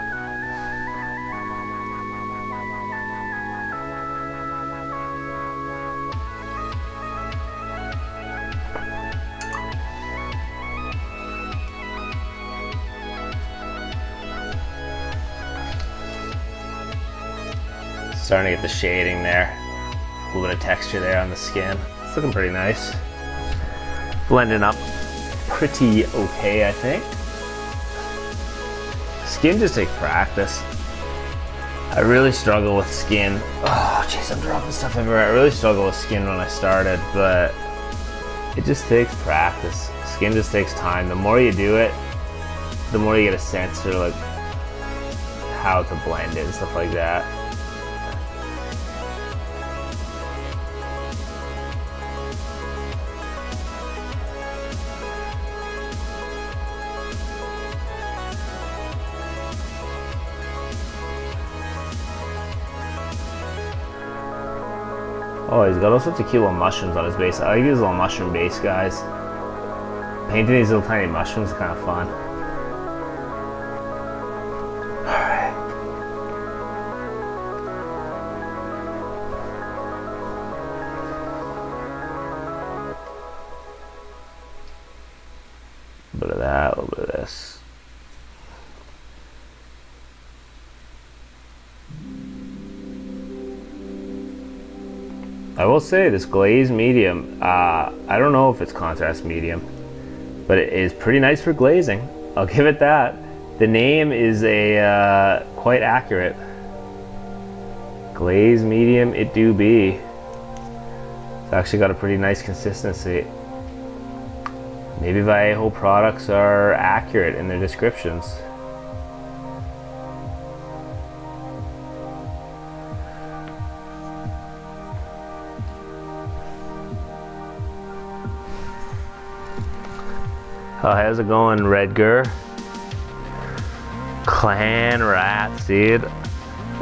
Speaker 1: Starting to get the shading there. A little bit of texture there on the skin. It's looking pretty nice. Blending up pretty okay, I think. Skin just takes practice. I really struggle with skin. Oh, jeez, I'm dropping stuff everywhere. I really struggle with skin when I started, but it just takes practice. Skin just takes time. The more you do it, the more you get a sense for like how to blend it and stuff like that. Oh, he's got all sorts of cute little mushrooms on his base. I like these little mushroom base guys. Painting these little tiny mushrooms is kind of fun. Alright. A bit of that, a little bit of this. I will say this glaze medium, I don't know if it's contrast medium, but it is pretty nice for glazing. I'll give it that. The name is quite accurate. Glaze medium it do be. It's actually got a pretty nice consistency. Maybe Vallejo products are accurate in their descriptions. Oh, how's it going, Redger? Clan rats, dude.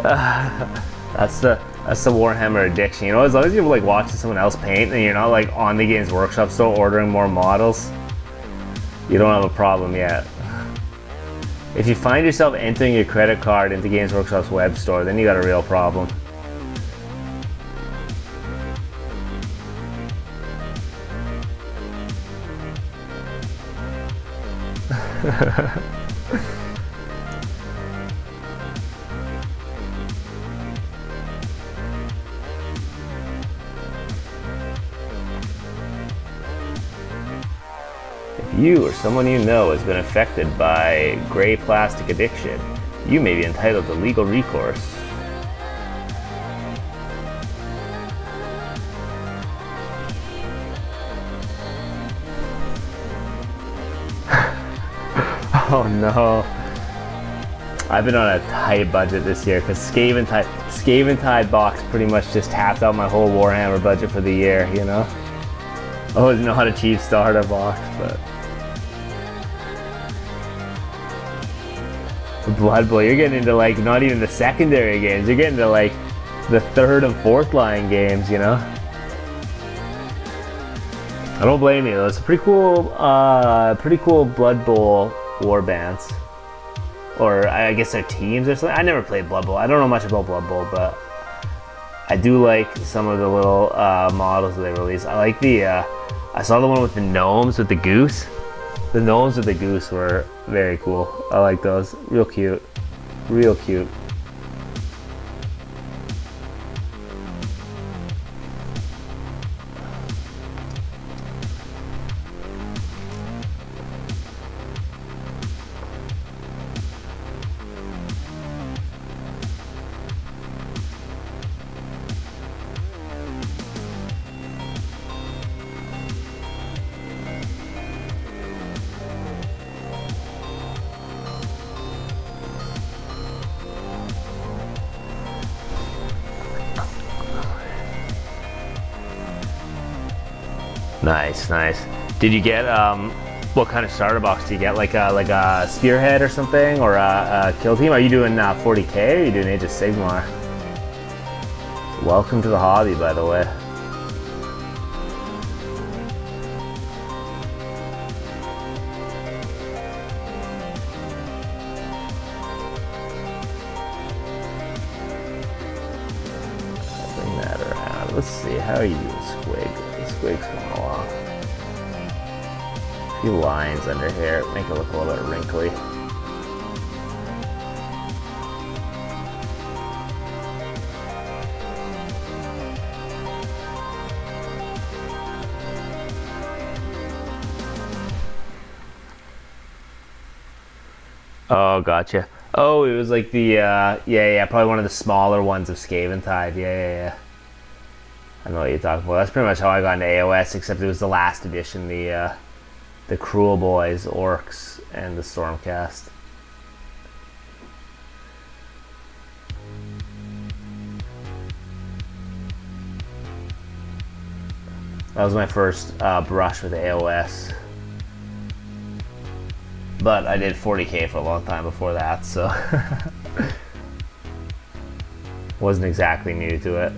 Speaker 1: That's the Warhammer addiction. You know, as long as you're like watching someone else paint and you're not like on the Games Workshop store ordering more models, you don't have a problem yet. If you find yourself entering your credit card into Games Workshop's web store, then you got a real problem. If you or someone you know has been affected by gray plastic addiction, you may be entitled to legal recourse. Oh no. I've been on a tight budget this year because Skaven Tide box pretty much just tapped out my whole Warhammer budget for the year, you know? Oh, it's not a cheap starter box, but... Blood Bowl, you're getting into like not even the secondary games, you're getting to like the third and fourth line games, you know? I don't blame you though, it's a pretty cool Blood Bowl war bands. Or I guess they're teams or something. I never played Blood Bowl. I don't know much about Blood Bowl, but I do like some of the little models that they released. I like the, I saw the one with the gnomes with the goose. The gnomes with the goose were very cool. I like those. Real cute. Real cute. Nice, nice. Did you get what kind of starter box do you get? Like a Spearhead or something, or a Kill Team? Are you doing 40K or are you doing Age of Sigmar? Welcome to the hobby, by the way. Bring that around. Let's see, how are you doing, Squig? Squig's going along. A few lines under here, make it look a little bit wrinkly. Oh, gotcha. Oh, it was like the, yeah, probably one of the smaller ones of Skaven Tide. Yeah. I know what you're talking about. That's pretty much how I got into AOS, except it was the last edition, the Cruel Boys, Orcs, and the Stormcast. That was my first brush with AOS. But I did 40K for a long time before that, so wasn't exactly new to it.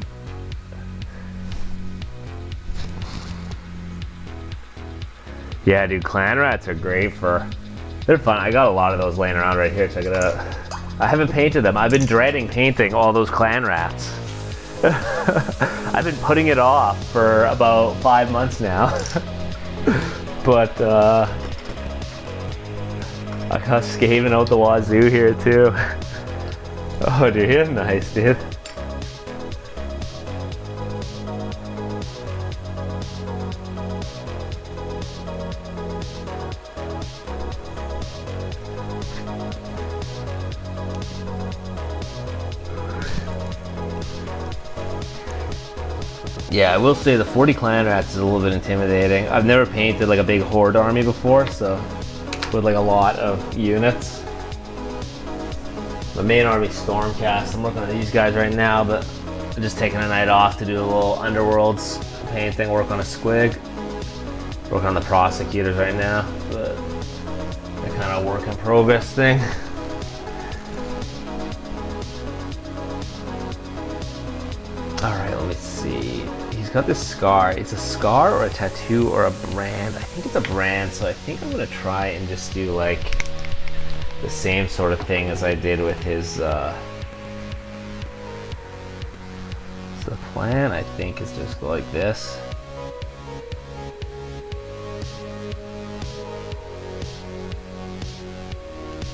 Speaker 1: Yeah, dude, clan rats are great they're fun. I got a lot of those laying around right here, check it out. I haven't painted them. I've been dreading painting all those clan rats. I've been putting it off for about 5 months now. But I got Skaven out the wazoo here too. Oh dude, he's nice, dude. Yeah, I will say the 40 clan rats is a little bit intimidating. I've never painted like a big horde army before, so with like a lot of units. My main army Stormcast. I'm working on these guys right now, but I'm just taking a night off to do a little Underworlds painting, work on a Squig. Working on the prosecutors right now, but kind of work in progress thing. Alright, let me see. He's got this scar. It's a scar or a tattoo or a brand. I think it's a brand, so I think I'm gonna try and just do like the same sort of thing as I did with his so the plan, I think, is just go like this.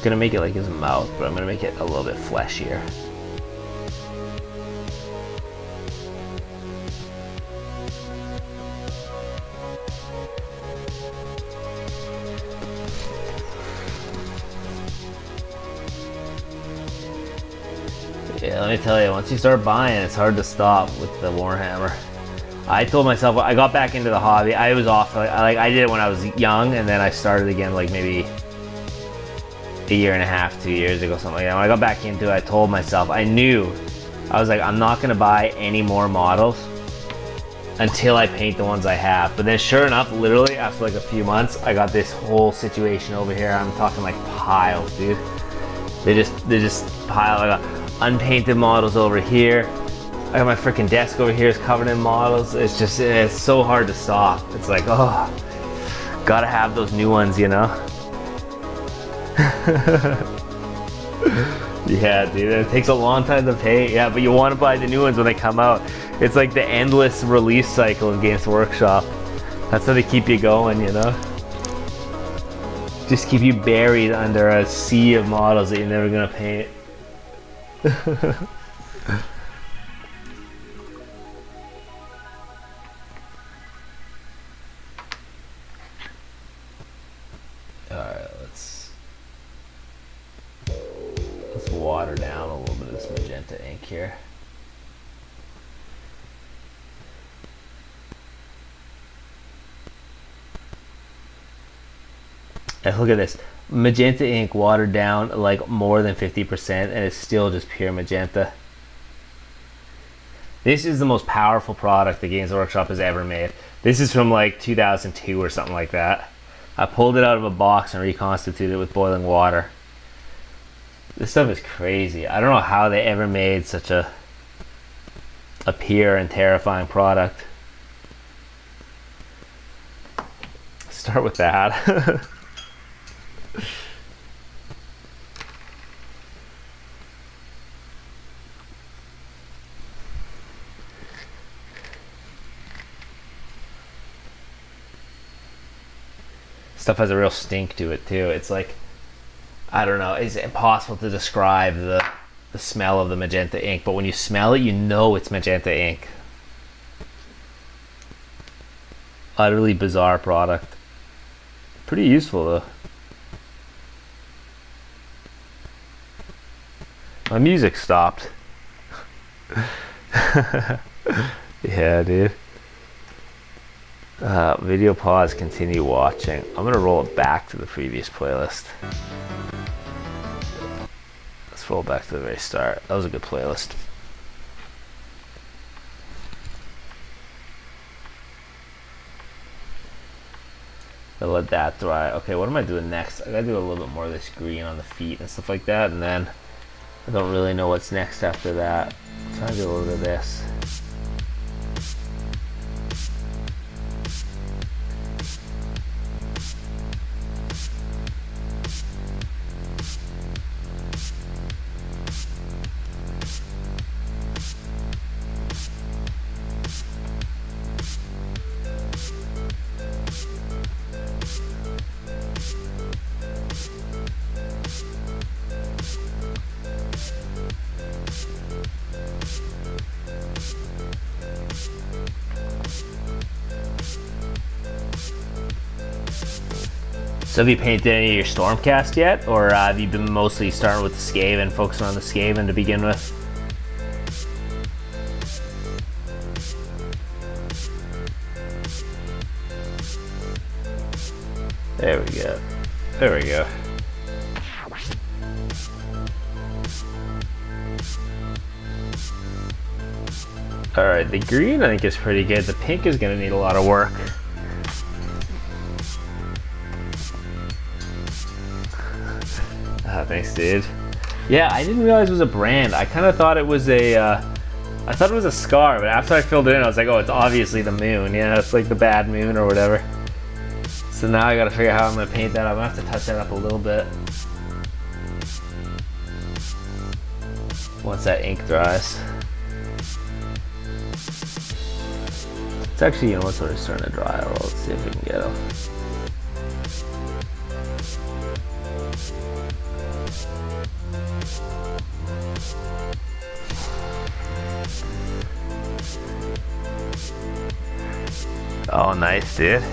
Speaker 1: Gonna make it like his mouth, but I'm gonna make it a little bit fleshier. Yeah, let me tell you, once you start buying, it's hard to stop with the Warhammer. I told myself, I got back into the hobby. I was off, like I did it when I was young, and then I started again like maybe a year and a half, 2 years ago, something like that. When I got back into it, I told myself, I was like, I'm not gonna buy any more models until I paint the ones I have. But then sure enough, literally after like a few months, I got this whole situation over here. I'm talking like piles, dude. They just pile. I got unpainted models over here. I got my freaking desk over here is covered in models. It's so hard to stop. It's like, oh, gotta have those new ones, you know? Yeah, dude, it takes a long time to paint. Yeah, but you want to buy the new ones when they come out. It's like the endless release cycle of Games Workshop. That's how they keep you going, you know? Just keep you buried under a sea of models that you're never gonna paint. Alright, let's water down a little bit of this magenta ink here. And look at this, magenta ink watered down like more than 50%, and it's still just pure magenta. This is the most powerful product the Games Workshop has ever made. This is from like 2002 or something like that. I pulled it out of a box and reconstituted it with boiling water. This stuff is crazy. I don't know how they ever made such a pure and terrifying product. Start with that. Stuff has a real stink to it too. It's like, I don't know, it's impossible to describe the smell of the magenta ink, but when you smell it, you know it's magenta ink. Utterly bizarre product. Pretty useful though. My music stopped. Yeah, dude. Video pause, continue watching. I'm gonna roll it back to the previous playlist. Let's roll back to the very start. That was a good playlist. I'll let that dry. Okay, what am I doing next? I gotta do a little bit more of this green on the feet and stuff like that, and then I don't really know what's next after that. I'm trying to do a little bit of this. So have you painted any of your Stormcast yet? Or have you been mostly starting with the Skaven, focusing on the Skaven to begin with? There we go. There we go. Alright, the green I think is pretty good. The pink is going to need a lot of work. thanks, dude. Yeah, I didn't realize it was a brand. I kind of thought it was a, I thought it was a scar, but after I filled it in, I was like, oh, it's obviously the moon. Yeah, it's like the bad moon or whatever. So now I gotta figure out how I'm gonna paint that. I'm gonna have to touch that up a little bit once that ink dries. It's actually, you know, it's already starting to dry. Well, let's see if we can get it. Oh, nice, dude.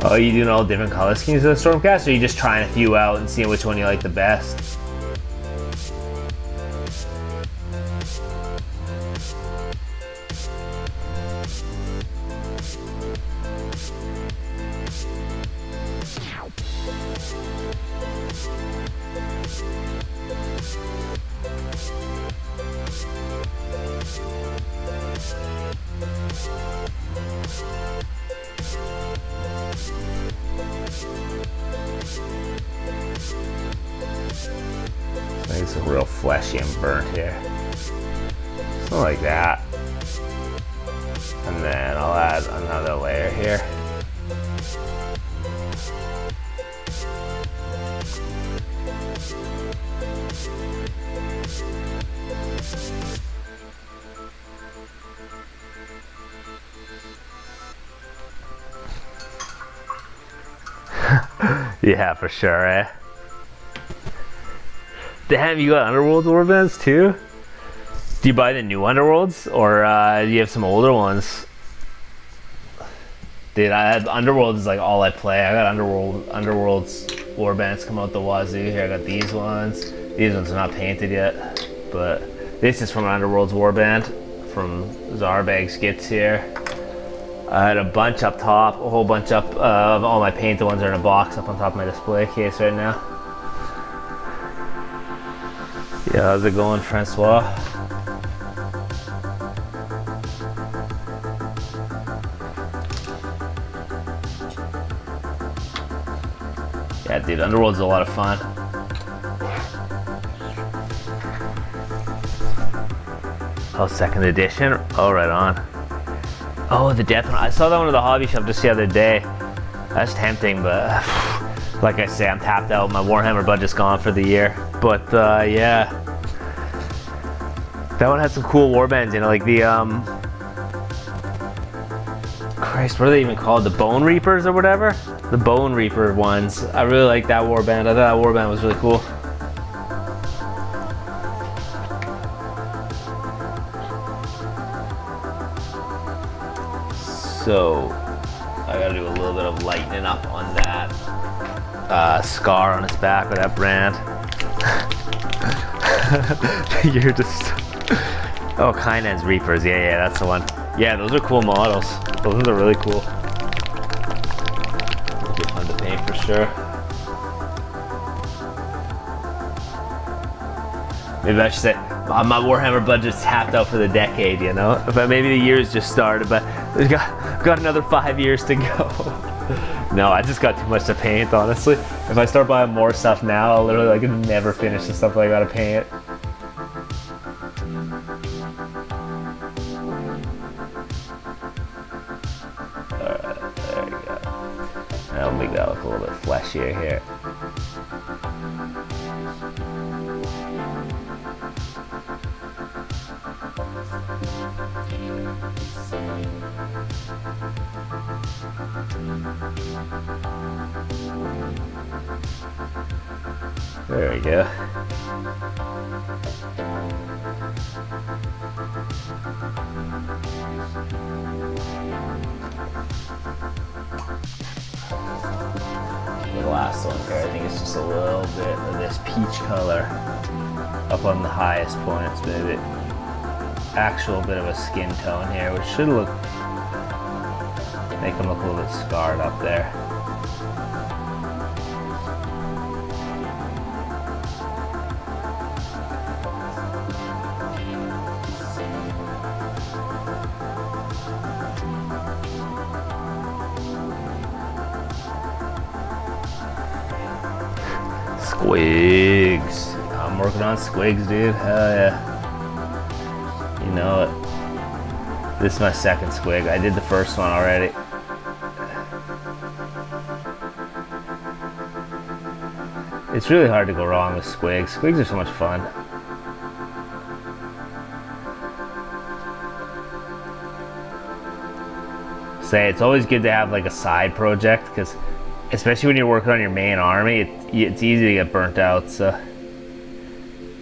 Speaker 1: Oh, you doing all different color schemes of the Stormcast, or are you just trying a few out and seeing which one you like the best? It's real fleshy and burnt here. Something like that. And then I'll add another layer here. Yeah, for sure, eh? Damn, you got Underworld's warbands too? Do you buy the new Underworlds, or do you have some older ones? Dude, Underworld is like all I play. I got Underworld's warbands come out the wazoo here. I got these ones. These ones are not painted yet, but this is from an Underworld's warband from Zarbag Skits here. I had a bunch up top, a whole bunch up of all my painted ones are in a box up on top of my display case right now. Yeah, how's it going, Francois? Yeah, dude, Underworld's a lot of fun. Oh, second edition? Oh, right on. Oh, the Death one. I saw that one at the hobby shop just the other day. That's tempting, but like I say, I'm tapped out. My Warhammer budget's gone for the year. But yeah, that one had some cool warbands, you know, like the Christ, what are they even called? The Bone Reapers or whatever? The Bone Reaper ones. I really like that warband. I thought that warband was really cool. So I gotta do a little bit of lightening up on that scar on his back with that brand. You're just... Oh, Kainen's Reapers. Yeah, that's the one. Yeah, those are cool models. Those ones are really cool. It'll be fun to paint for sure. Maybe I should say my Warhammer budget's tapped out for the decade, you know? But maybe the year's just started, but we've got another 5 years to go. No, I just got too much to paint, honestly. If I start buying more stuff now, I'll literally like never finish the stuff that I gotta paint. Alright, there we go. I'll make that look a little bit fleshier here. There we go. The last one here, I think it's just a little bit of this peach color up on the highest points, maybe actual bit of a skin tone here, which should make them look a little bit scarred up there. Squigs. I'm working on squigs, dude. Hell yeah. You know it. This is my second squig. I did the first one already. It's really hard to go wrong with squigs. Squigs are so much fun. Say it's always good to have like a side project, because especially when you're working on your main army, it's easy to get burnt out. So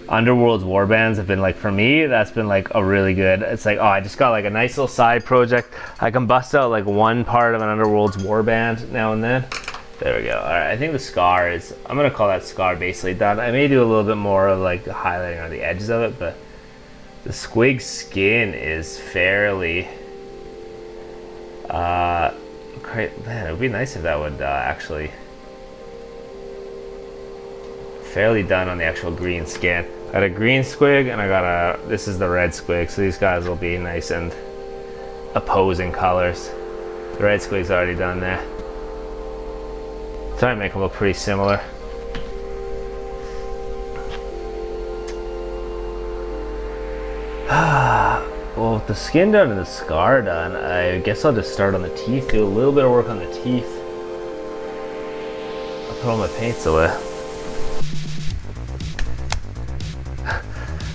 Speaker 1: Underworld's warbands have been like, for me, that's been like a really good, it's like, oh, I just got like a nice little side project. I can bust out like one part of an Underworld's warband now and then. There we go. All right, I think the scar is, I'm gonna call that scar basically done. I may do a little bit more of like the highlighting on the edges of it, but the squig skin is fairly, great. Man, it would be nice if that would actually fairly done on the actual green skin. I got a green squig and I got a, this is the red squig, so these guys will be nice and opposing colors. The red squig's already done there. Trying to make them look pretty similar. Well, with the skin done and the scar done, I guess I'll just start on the teeth, do a little bit of work on the teeth. I'll put all my paints away.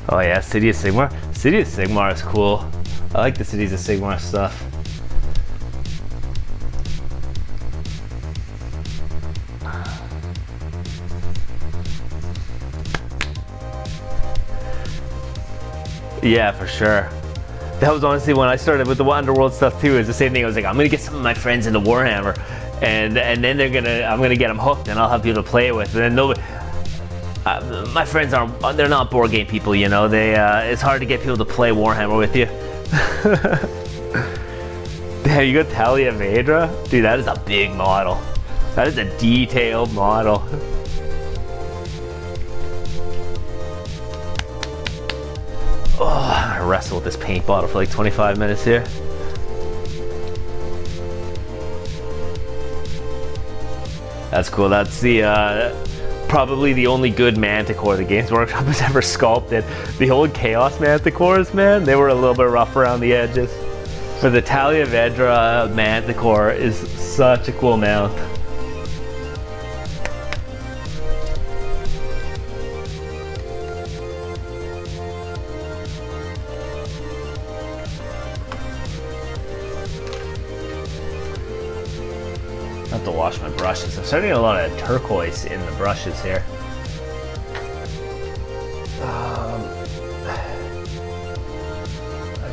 Speaker 1: Oh yeah, City of Sigmar. City of Sigmar is cool. I like the Cities of Sigmar stuff. Yeah, for sure. That was honestly when I started with the Underworld stuff too. It was the same thing. I was like, I'm gonna get some of my friends into Warhammer, and then I'm gonna get them hooked, and I'll have people to play it with. And then nobody, my friends they're not board game people, you know. It's hard to get people to play Warhammer with you. Damn, you got Talia Vedra? Dude, that is a big model. That is a detailed model. Oh, I'm gonna wrestle with this paint bottle for like 25 minutes here. That's cool. That's the probably the only good Manticore the Games Workshop has ever sculpted. The old Chaos Manticores, man, they were a little bit rough around the edges. But the Talia Vedra Manticore is such a cool mount. I have to wash my brushes. I'm starting to get a lot of turquoise in the brushes here. I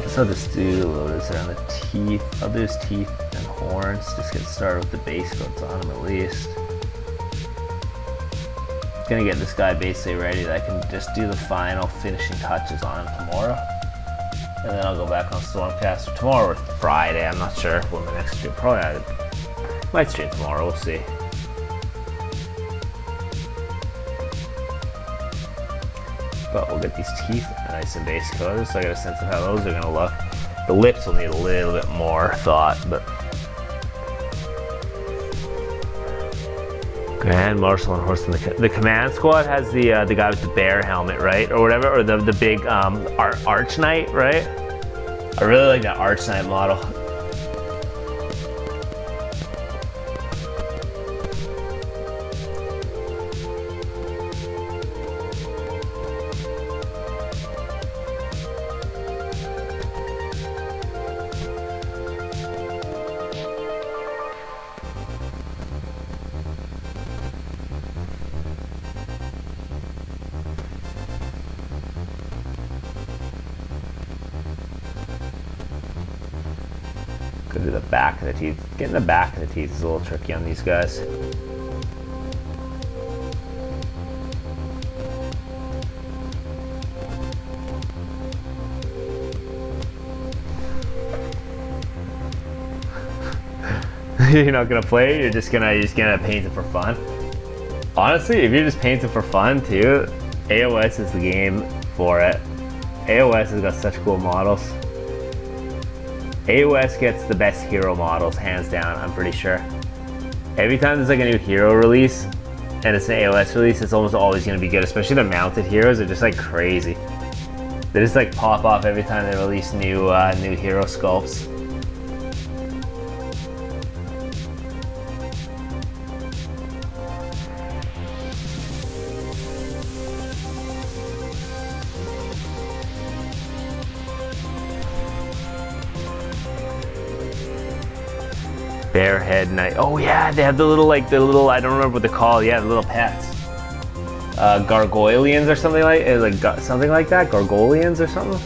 Speaker 1: guess I'll just do a little bit on the teeth. I'll do his teeth and horns. Just get started with the base coats on him at least. Gonna get this guy basically ready that I can just do the final finishing touches on him tomorrow. And then I'll go back on Stormcast tomorrow or Friday. I'm not sure when my next stream. Probably might stream tomorrow, we'll see. But we'll get these teeth nice and base coated, so I got a sense of how those are gonna look. The lips will need a little bit more thought, but Grand Marshal and Horse in the Command Squad has the guy with the bear helmet, right, or whatever, or the big Arch Knight, right? I really like that Arch Knight model. Go to the back of the teeth. Getting the back of the teeth is a little tricky on these guys. You're not gonna play it, you're just gonna paint it for fun. Honestly, if you're just painting for fun too, AOS is the game for it. AOS has got such cool models. AOS gets the best hero models, hands down, I'm pretty sure. Every time there's like a new hero release, and it's an AOS release, it's almost always going to be good, especially the mounted heroes are just like crazy. They just like pop off every time they release new hero sculpts. Bearhead Knight. Oh yeah, they have the little I don't remember what they're called. Yeah, the little pets. Gargoylians or something something like that. Gargoylians or something.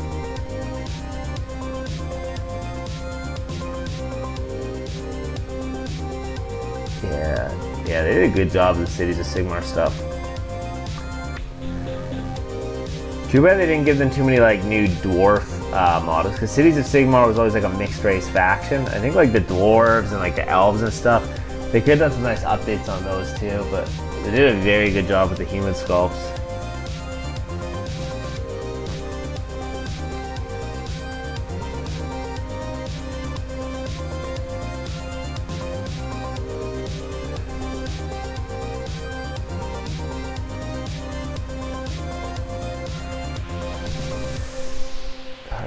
Speaker 1: Yeah, they did a good job of the Cities of Sigmar stuff. Too bad they didn't give them too many like new dwarf models, because Cities of Sigmar was always like a mixed race faction. I think like the dwarves and like the elves and stuff, they could have done some nice updates on those too, but they did a very good job with the human sculpts.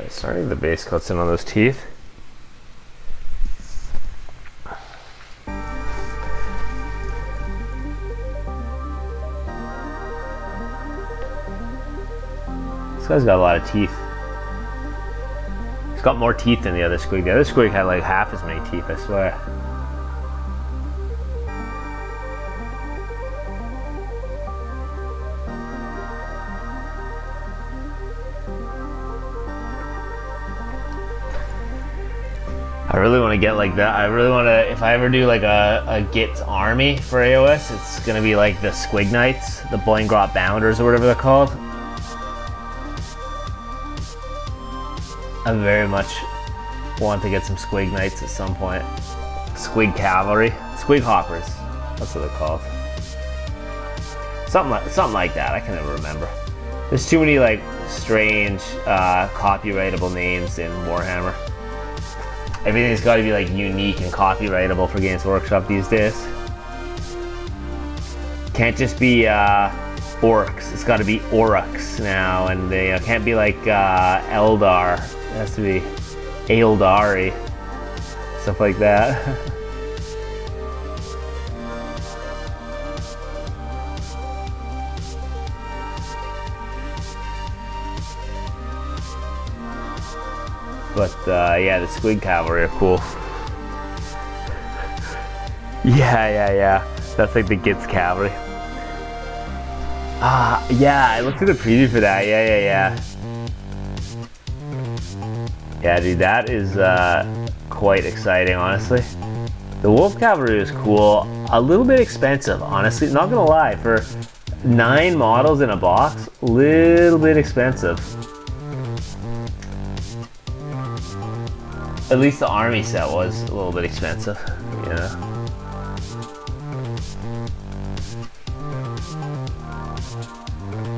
Speaker 1: Starting the base coats in on those teeth. This guy's got a lot of teeth. He's got more teeth than the other squig. The other squig had like half as many teeth, I swear. I really want to get like that. I really want to, if I ever do like a Git's army for AOS, it's going to be like the Squig Knights, the Boingrot Bounders or whatever they're called. I very much want to get some Squig Knights at some point. Squig Cavalry. Squig Hoppers. That's what they're called. Something like that. I can never remember. There's too many like strange copyrightable names in Warhammer. Everything's got to be like unique and copyrightable for Games Workshop these days. Can't just be orcs. It's got to be Oryx now, and they can't be like Eldar. It has to be Eldari, stuff like that. But yeah, the Squig Cavalry are cool. Yeah. That's like the Git's Cavalry. Yeah, I looked at the preview for that. Yeah. Yeah, dude, that is quite exciting, honestly. The Wolf Cavalry is cool. A little bit expensive, honestly. Not gonna lie, for 9 models in a box, a little bit expensive. At least the army set was a little bit expensive, you know.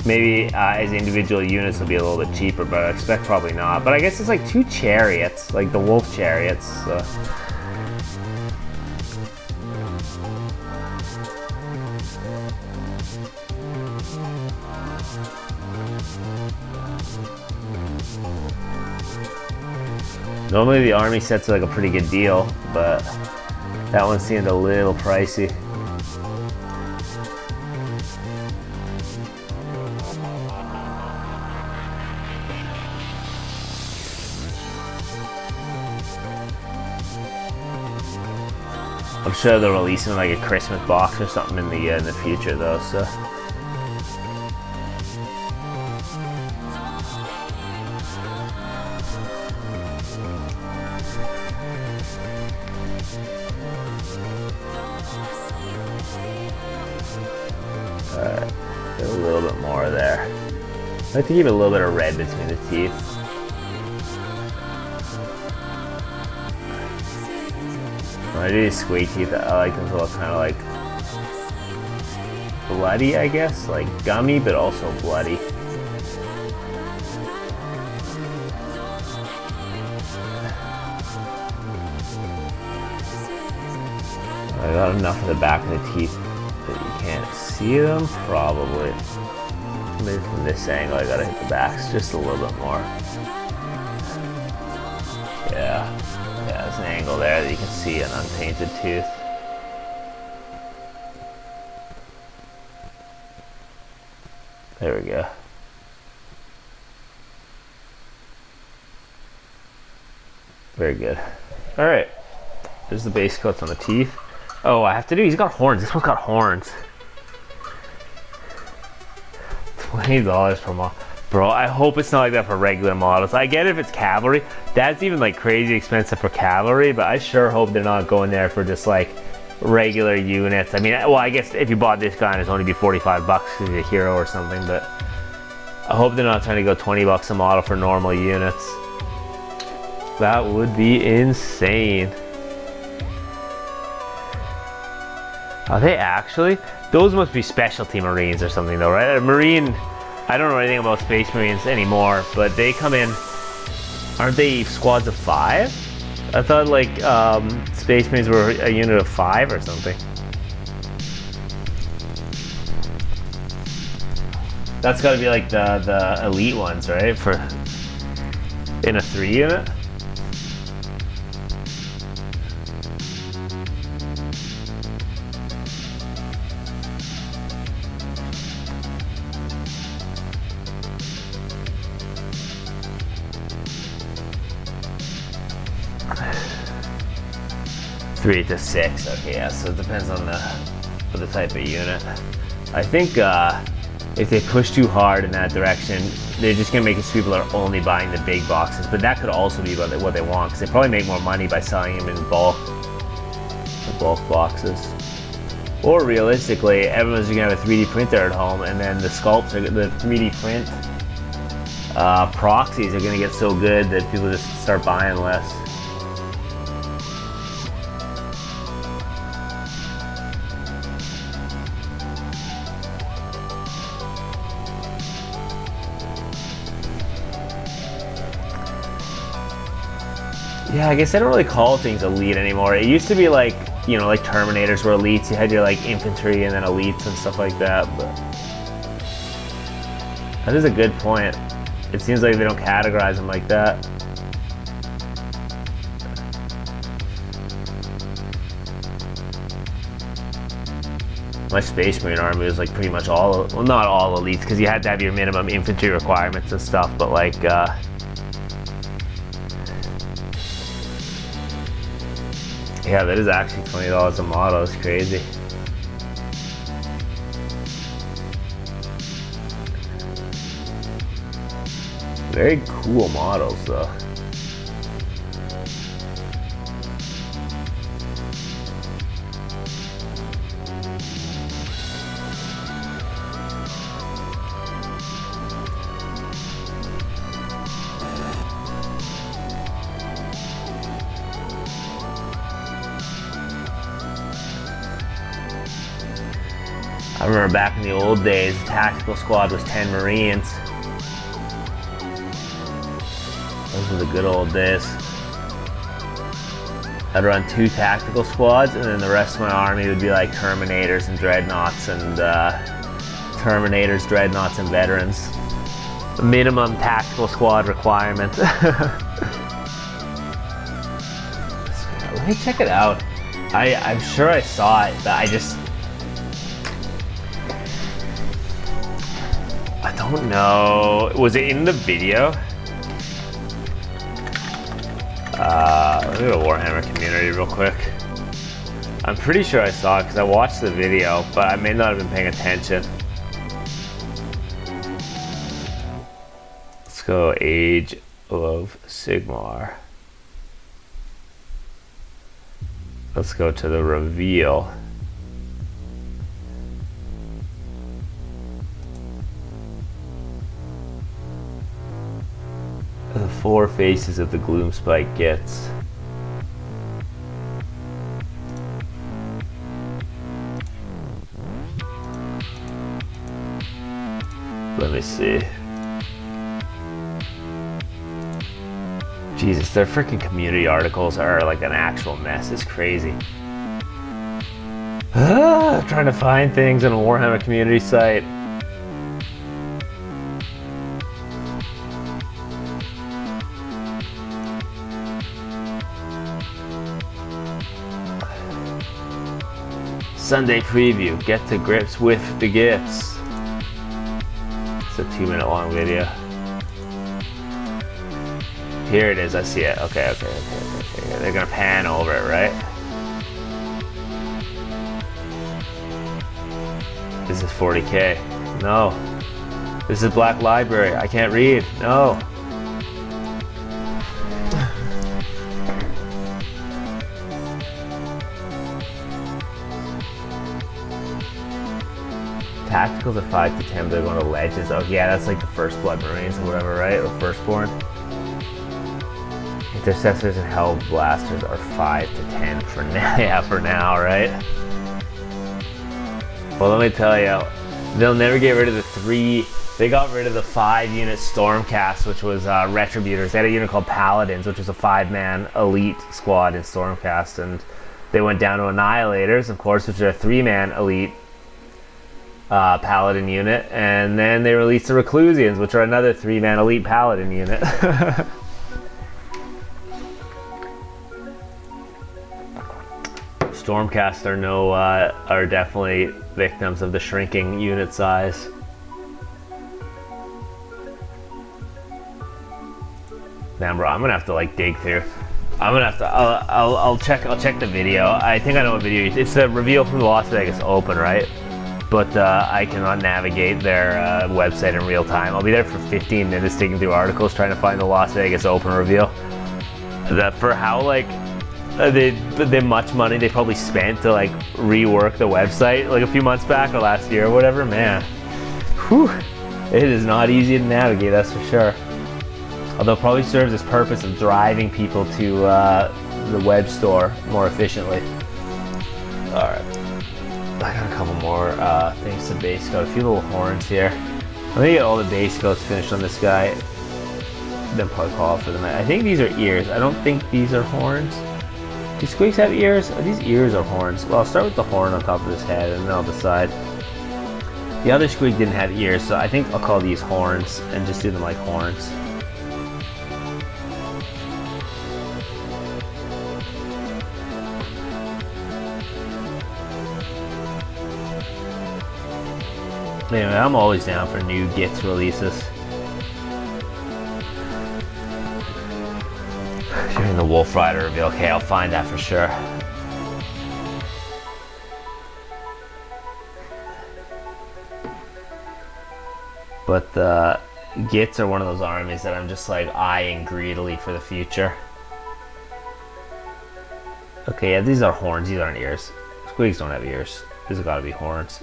Speaker 1: Maybe as individual units will be a little bit cheaper, but I expect probably not. But I guess it's like 2 chariots, like the wolf chariots. So. Normally the army sets are like a pretty good deal, but that one seemed a little pricey. I'm sure they'll release them like a Christmas box or something in the future though, so. Alright, a little bit more there. I like to keep a little bit of red between the teeth. When I do these squig teeth, I like them to look kind of like bloody, I guess, like gummy, but also bloody. I got enough of the back of the teeth that you can't see. see them? Probably. Maybe from this angle I gotta hit the backs just a little bit more. Yeah, there's an angle there that you can see an untainted tooth. There we go. Very good. All right, there's the base coats on the teeth. Oh, I have to do, he's got horns. This one's got horns. $20 per model. Bro, I hope it's not like that for regular models. I get it if it's cavalry. That's even like crazy expensive for cavalry, but I sure hope they're not going there for just like regular units. I mean, well, I guess if you bought this guy, it's only be 45 bucks because he's a hero or something, but I hope they're not trying to go 20 bucks a model for normal units. That would be insane. Are they actually? Those must be specialty Marines or something though, right? A Marine, I don't know anything about Space Marines anymore, but they come in, aren't they squads of 5? I thought like Space Marines were a unit of 5 or something. That's gotta be like the elite ones, right? For in a 3 unit? Three to 6, okay, yeah, so it depends on the type of unit. I think if they push too hard in that direction, they're just gonna make it so people are only buying the big boxes, but that could also be what they want, because they probably make more money by selling them in bulk, the bulk boxes. Or realistically, everyone's just gonna have a 3D printer at home, and then the sculpts, the 3D print proxies are gonna get so good that people just start buying less. Yeah, I guess I don't really call things elite anymore. It used to be like, you know, like Terminators were elites. You had your like infantry and then elites and stuff like that, but that is a good point. It seems like they don't categorize them like that. My Space Marine army was like pretty much all, well, not all elites, because you had to have your minimum infantry requirements and stuff, but like, yeah, that is actually $20 a model. It's crazy. Very cool models, though. I remember back in the old days, the tactical squad was 10 Marines. Those were the good old days. I'd run 2 tactical squads, and then the rest of my army would be like Terminators and Dreadnoughts and Terminators, Dreadnoughts, and Veterans. The minimum tactical squad requirement. Let me check it out. I'm sure I saw it, but I don't know. Was it in the video? Let me go to Warhammer community real quick. I'm pretty sure I saw it because I watched the video, but I may not have been paying attention. Let's go Age of Sigmar. Let's go to the reveal. The 4 faces of the Gloomspike gets. Let me see. Jesus, their freaking community articles are like an actual mess. It's crazy. Trying to find things on a Warhammer community site. Sunday preview. Get to grips with the gifts. It's a 2-minute long video. Here it is. I see it. Okay. They're gonna pan over it, right? This is 40K. No. This is Black Library. I can't read. No. Tacticals are 5 to 10, but they're going to ledges. Oh yeah, that's like the First Blood Marines or whatever, right? Or Firstborn. Intercessors and Hell Blasters are 5 to 10 for now. Yeah, for now, right? Well, let me tell you, they'll never get rid of the 3. They got rid of the 5-unit Stormcast, which was Retributors. They had a unit called Paladins, which was a 5-man elite squad in Stormcast, and they went down to Annihilators, of course, which are a 3-man elite Paladin unit, and then they released the Reclusians, which are another 3-man elite Paladin unit. Stormcast are definitely victims of the shrinking unit size. Man, bro, I'm gonna have to like dig through. I'm gonna have to. I'll check the video. I think I know what video. It's the reveal from the Las Vegas Open, right? But I cannot navigate their website in real time. I'll be there for 15 minutes digging through articles trying to find the Las Vegas Open reveal. That for how like the much money they probably spent to like rework the website like a few months back or last year or whatever, man. Whew, it is not easy to navigate, that's for sure. Although it probably serves its purpose of driving people to the web store more efficiently. All right. I got a couple more things to base coat. A few little horns here. I'm gonna get all the base coats finished on this guy. Then probably call for the night. I think these are ears. I don't think these are horns. Do squigs have ears? Oh, these ears are horns. Well, I'll start with the horn on top of his head and then I'll decide. The other squig didn't have ears, so I think I'll call these horns and just do them like horns. Anyway, I'm always down for new Gits releases. During the Wolf Rider reveal, okay, I'll find that for sure. But the Gits are one of those armies that I'm just like eyeing greedily for the future. Okay, yeah, these are horns, these aren't ears. Squigs don't have ears. These have got to be horns.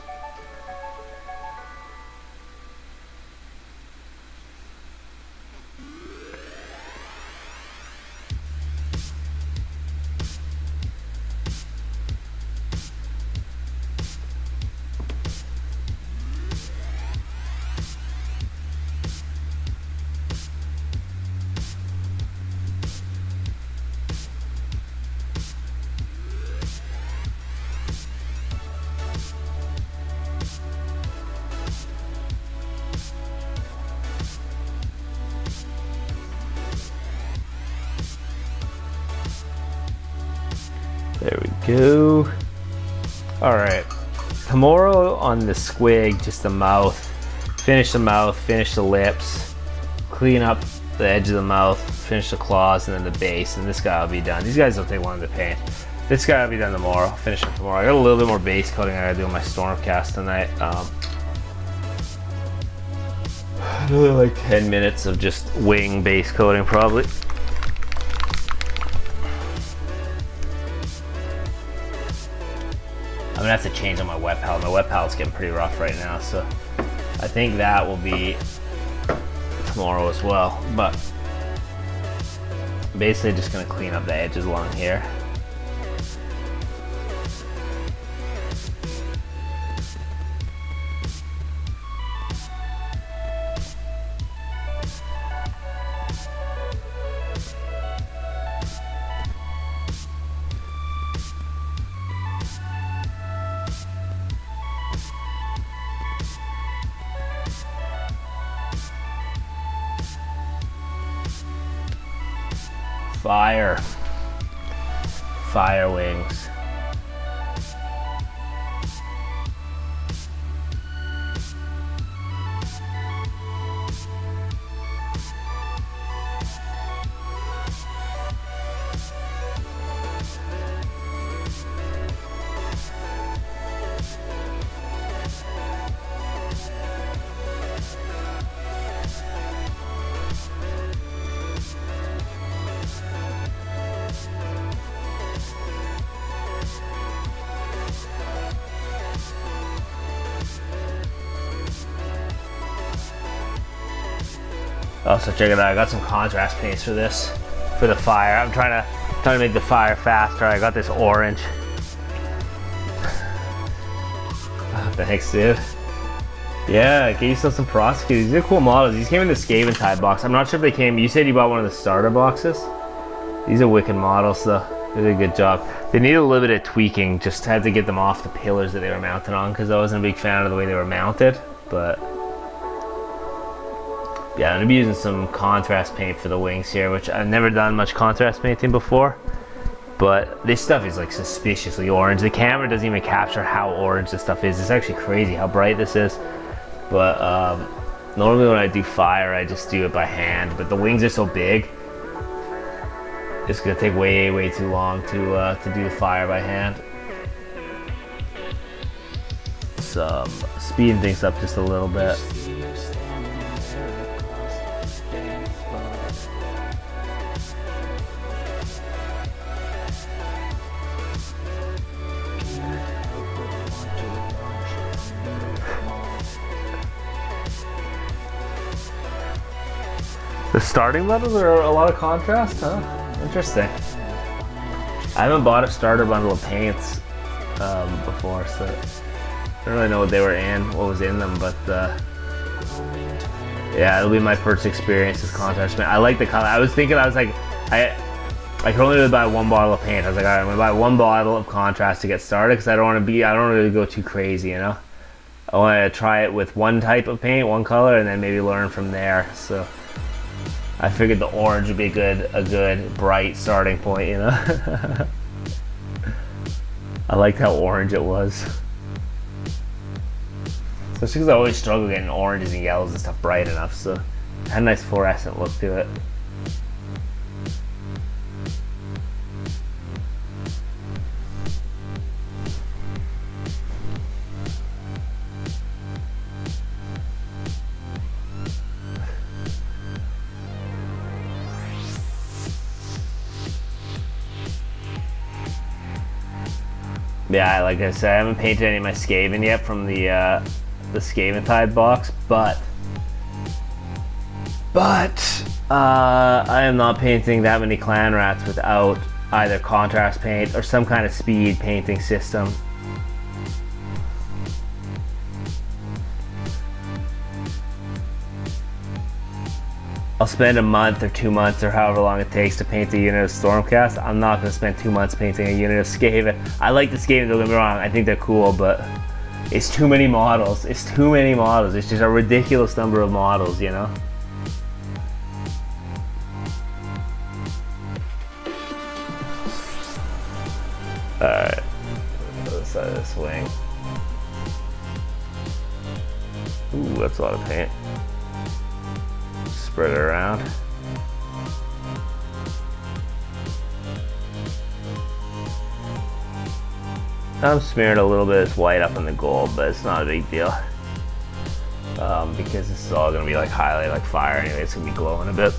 Speaker 1: There we go. Alright. Tomorrow on the squig, just the mouth. Finish the mouth, finish the lips, clean up the edge of the mouth, finish the claws, and then the base, and this guy will be done. These guys don't take long to paint. This guy will be done tomorrow. I'll finish it tomorrow. I got a little bit more base coating I gotta do on my Stormcast tonight. Another like 10 minutes of just wing base coating probably. I'm gonna have to change on my web palette. My web palette's getting pretty rough right now, so I think that will be tomorrow as well. But basically just gonna clean up the edges along here. fire wings. Oh, so check it out. I got some contrast paints for this, for the fire. I'm trying to make the fire faster. I got this orange. Oh, thanks, dude. Yeah, get yourself some prosecutors. These are cool models. These came in the Skaven type box. I'm not sure if they came. You said you bought one of the starter boxes. These are wicked models, though. They did a good job. They need a little bit of tweaking. Just had to get them off the pillars that they were mounted on because I wasn't a big fan of the way they were mounted, but. Yeah, I'm gonna be using some contrast paint for the wings here, which I've never done much contrast painting before. But this stuff is like suspiciously orange. The camera doesn't even capture how orange this stuff is. It's actually crazy how bright this is. But normally when I do fire, I just do it by hand. But the wings are so big, it's gonna take way too long to do the fire by hand. So speeding things up just a little bit. The starting levels are a lot of contrast, huh? Interesting. I haven't bought a starter bundle of paints before, so I don't really know what they were in, what was in them, but yeah, it'll be my first experience with contrast paint. I like the color. I was like, I can only really buy one bottle of paint. I was like, all right, I'm gonna buy one bottle of contrast to get started because I don't really go too crazy, you know? I want to try it with one type of paint, one color, and then maybe learn from there, so. I figured the orange would be a good bright starting point, you know? I liked how orange it was. Especially because I always struggle getting oranges and yellows and stuff bright enough, so it had a nice fluorescent look to it. Yeah, like I said, I haven't painted any of my Skaven yet from the Skaven Tide box, but I am not painting that many clan rats without either contrast paint or some kind of speed painting system. I'll spend a month or 2 months or however long it takes to paint a unit of Stormcast. I'm not going to spend 2 months painting a unit of Skaven. I like the Skaven, don't get me wrong. I think they're cool, but it's too many models. It's too many models. It's just a ridiculous number of models, you know? Alright, other side of this wing. Ooh, that's a lot of paint. Spread it around. I'm smearing a little bit of this white up in the gold, but it's not a big deal. Because this is all gonna be like highlight like fire anyway, it's gonna be glowing a bit.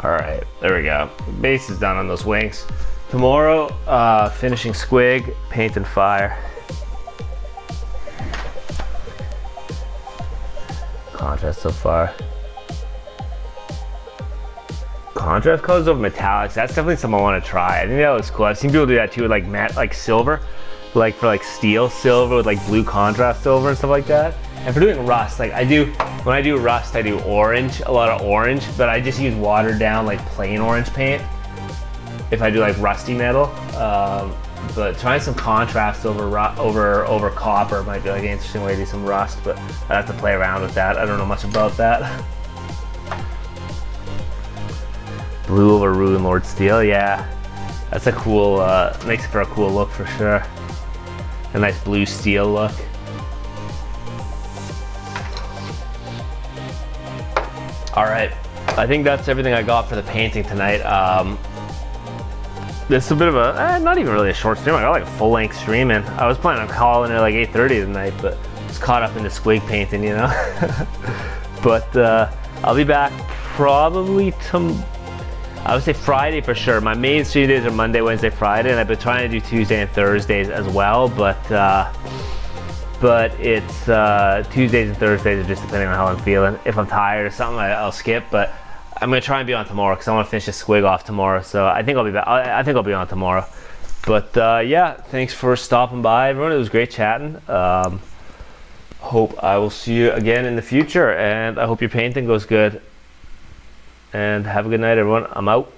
Speaker 1: All right, there we go. Base is done on those wings. Tomorrow, finishing squig, paint and fire. Contrast so far. Contrast colors over metallics, that's definitely something I want to try. I think that looks cool. I've seen people do that too with like matte, like silver, like for like steel silver with like blue contrast silver and stuff like that. And for doing rust, like when I do rust, I do orange, a lot of orange, but I just use watered down like plain orange paint if I do like rusty metal. But trying some contrast over copper might be like an interesting way to do some rust, but I have to play around with that. I don't know much about that. Blue over Ruin Lord Steel, yeah. That's a cool, makes it for a cool look for sure. A nice blue steel look. All right, I think that's everything I got for the painting tonight. This is a bit of a, not even really a short stream. I got like a full length stream in. I was planning on calling it like 8:30 tonight, but was caught up in the squig painting, you know? But I'll be back probably I would say Friday for sure. My main stream days are Monday, Wednesday, Friday, and I've been trying to do Tuesday and Thursdays as well, but it's Tuesdays and Thursdays are just depending on how I'm feeling. If I'm tired or something, I'll skip, but I'm gonna try and be on tomorrow because I want to finish this squig off tomorrow. So I think I'll be back. I think I'll be on tomorrow. But yeah, thanks for stopping by, everyone. It was great chatting. Hope I will see you again in the future, and I hope your painting goes good. And have a good night, everyone. I'm out.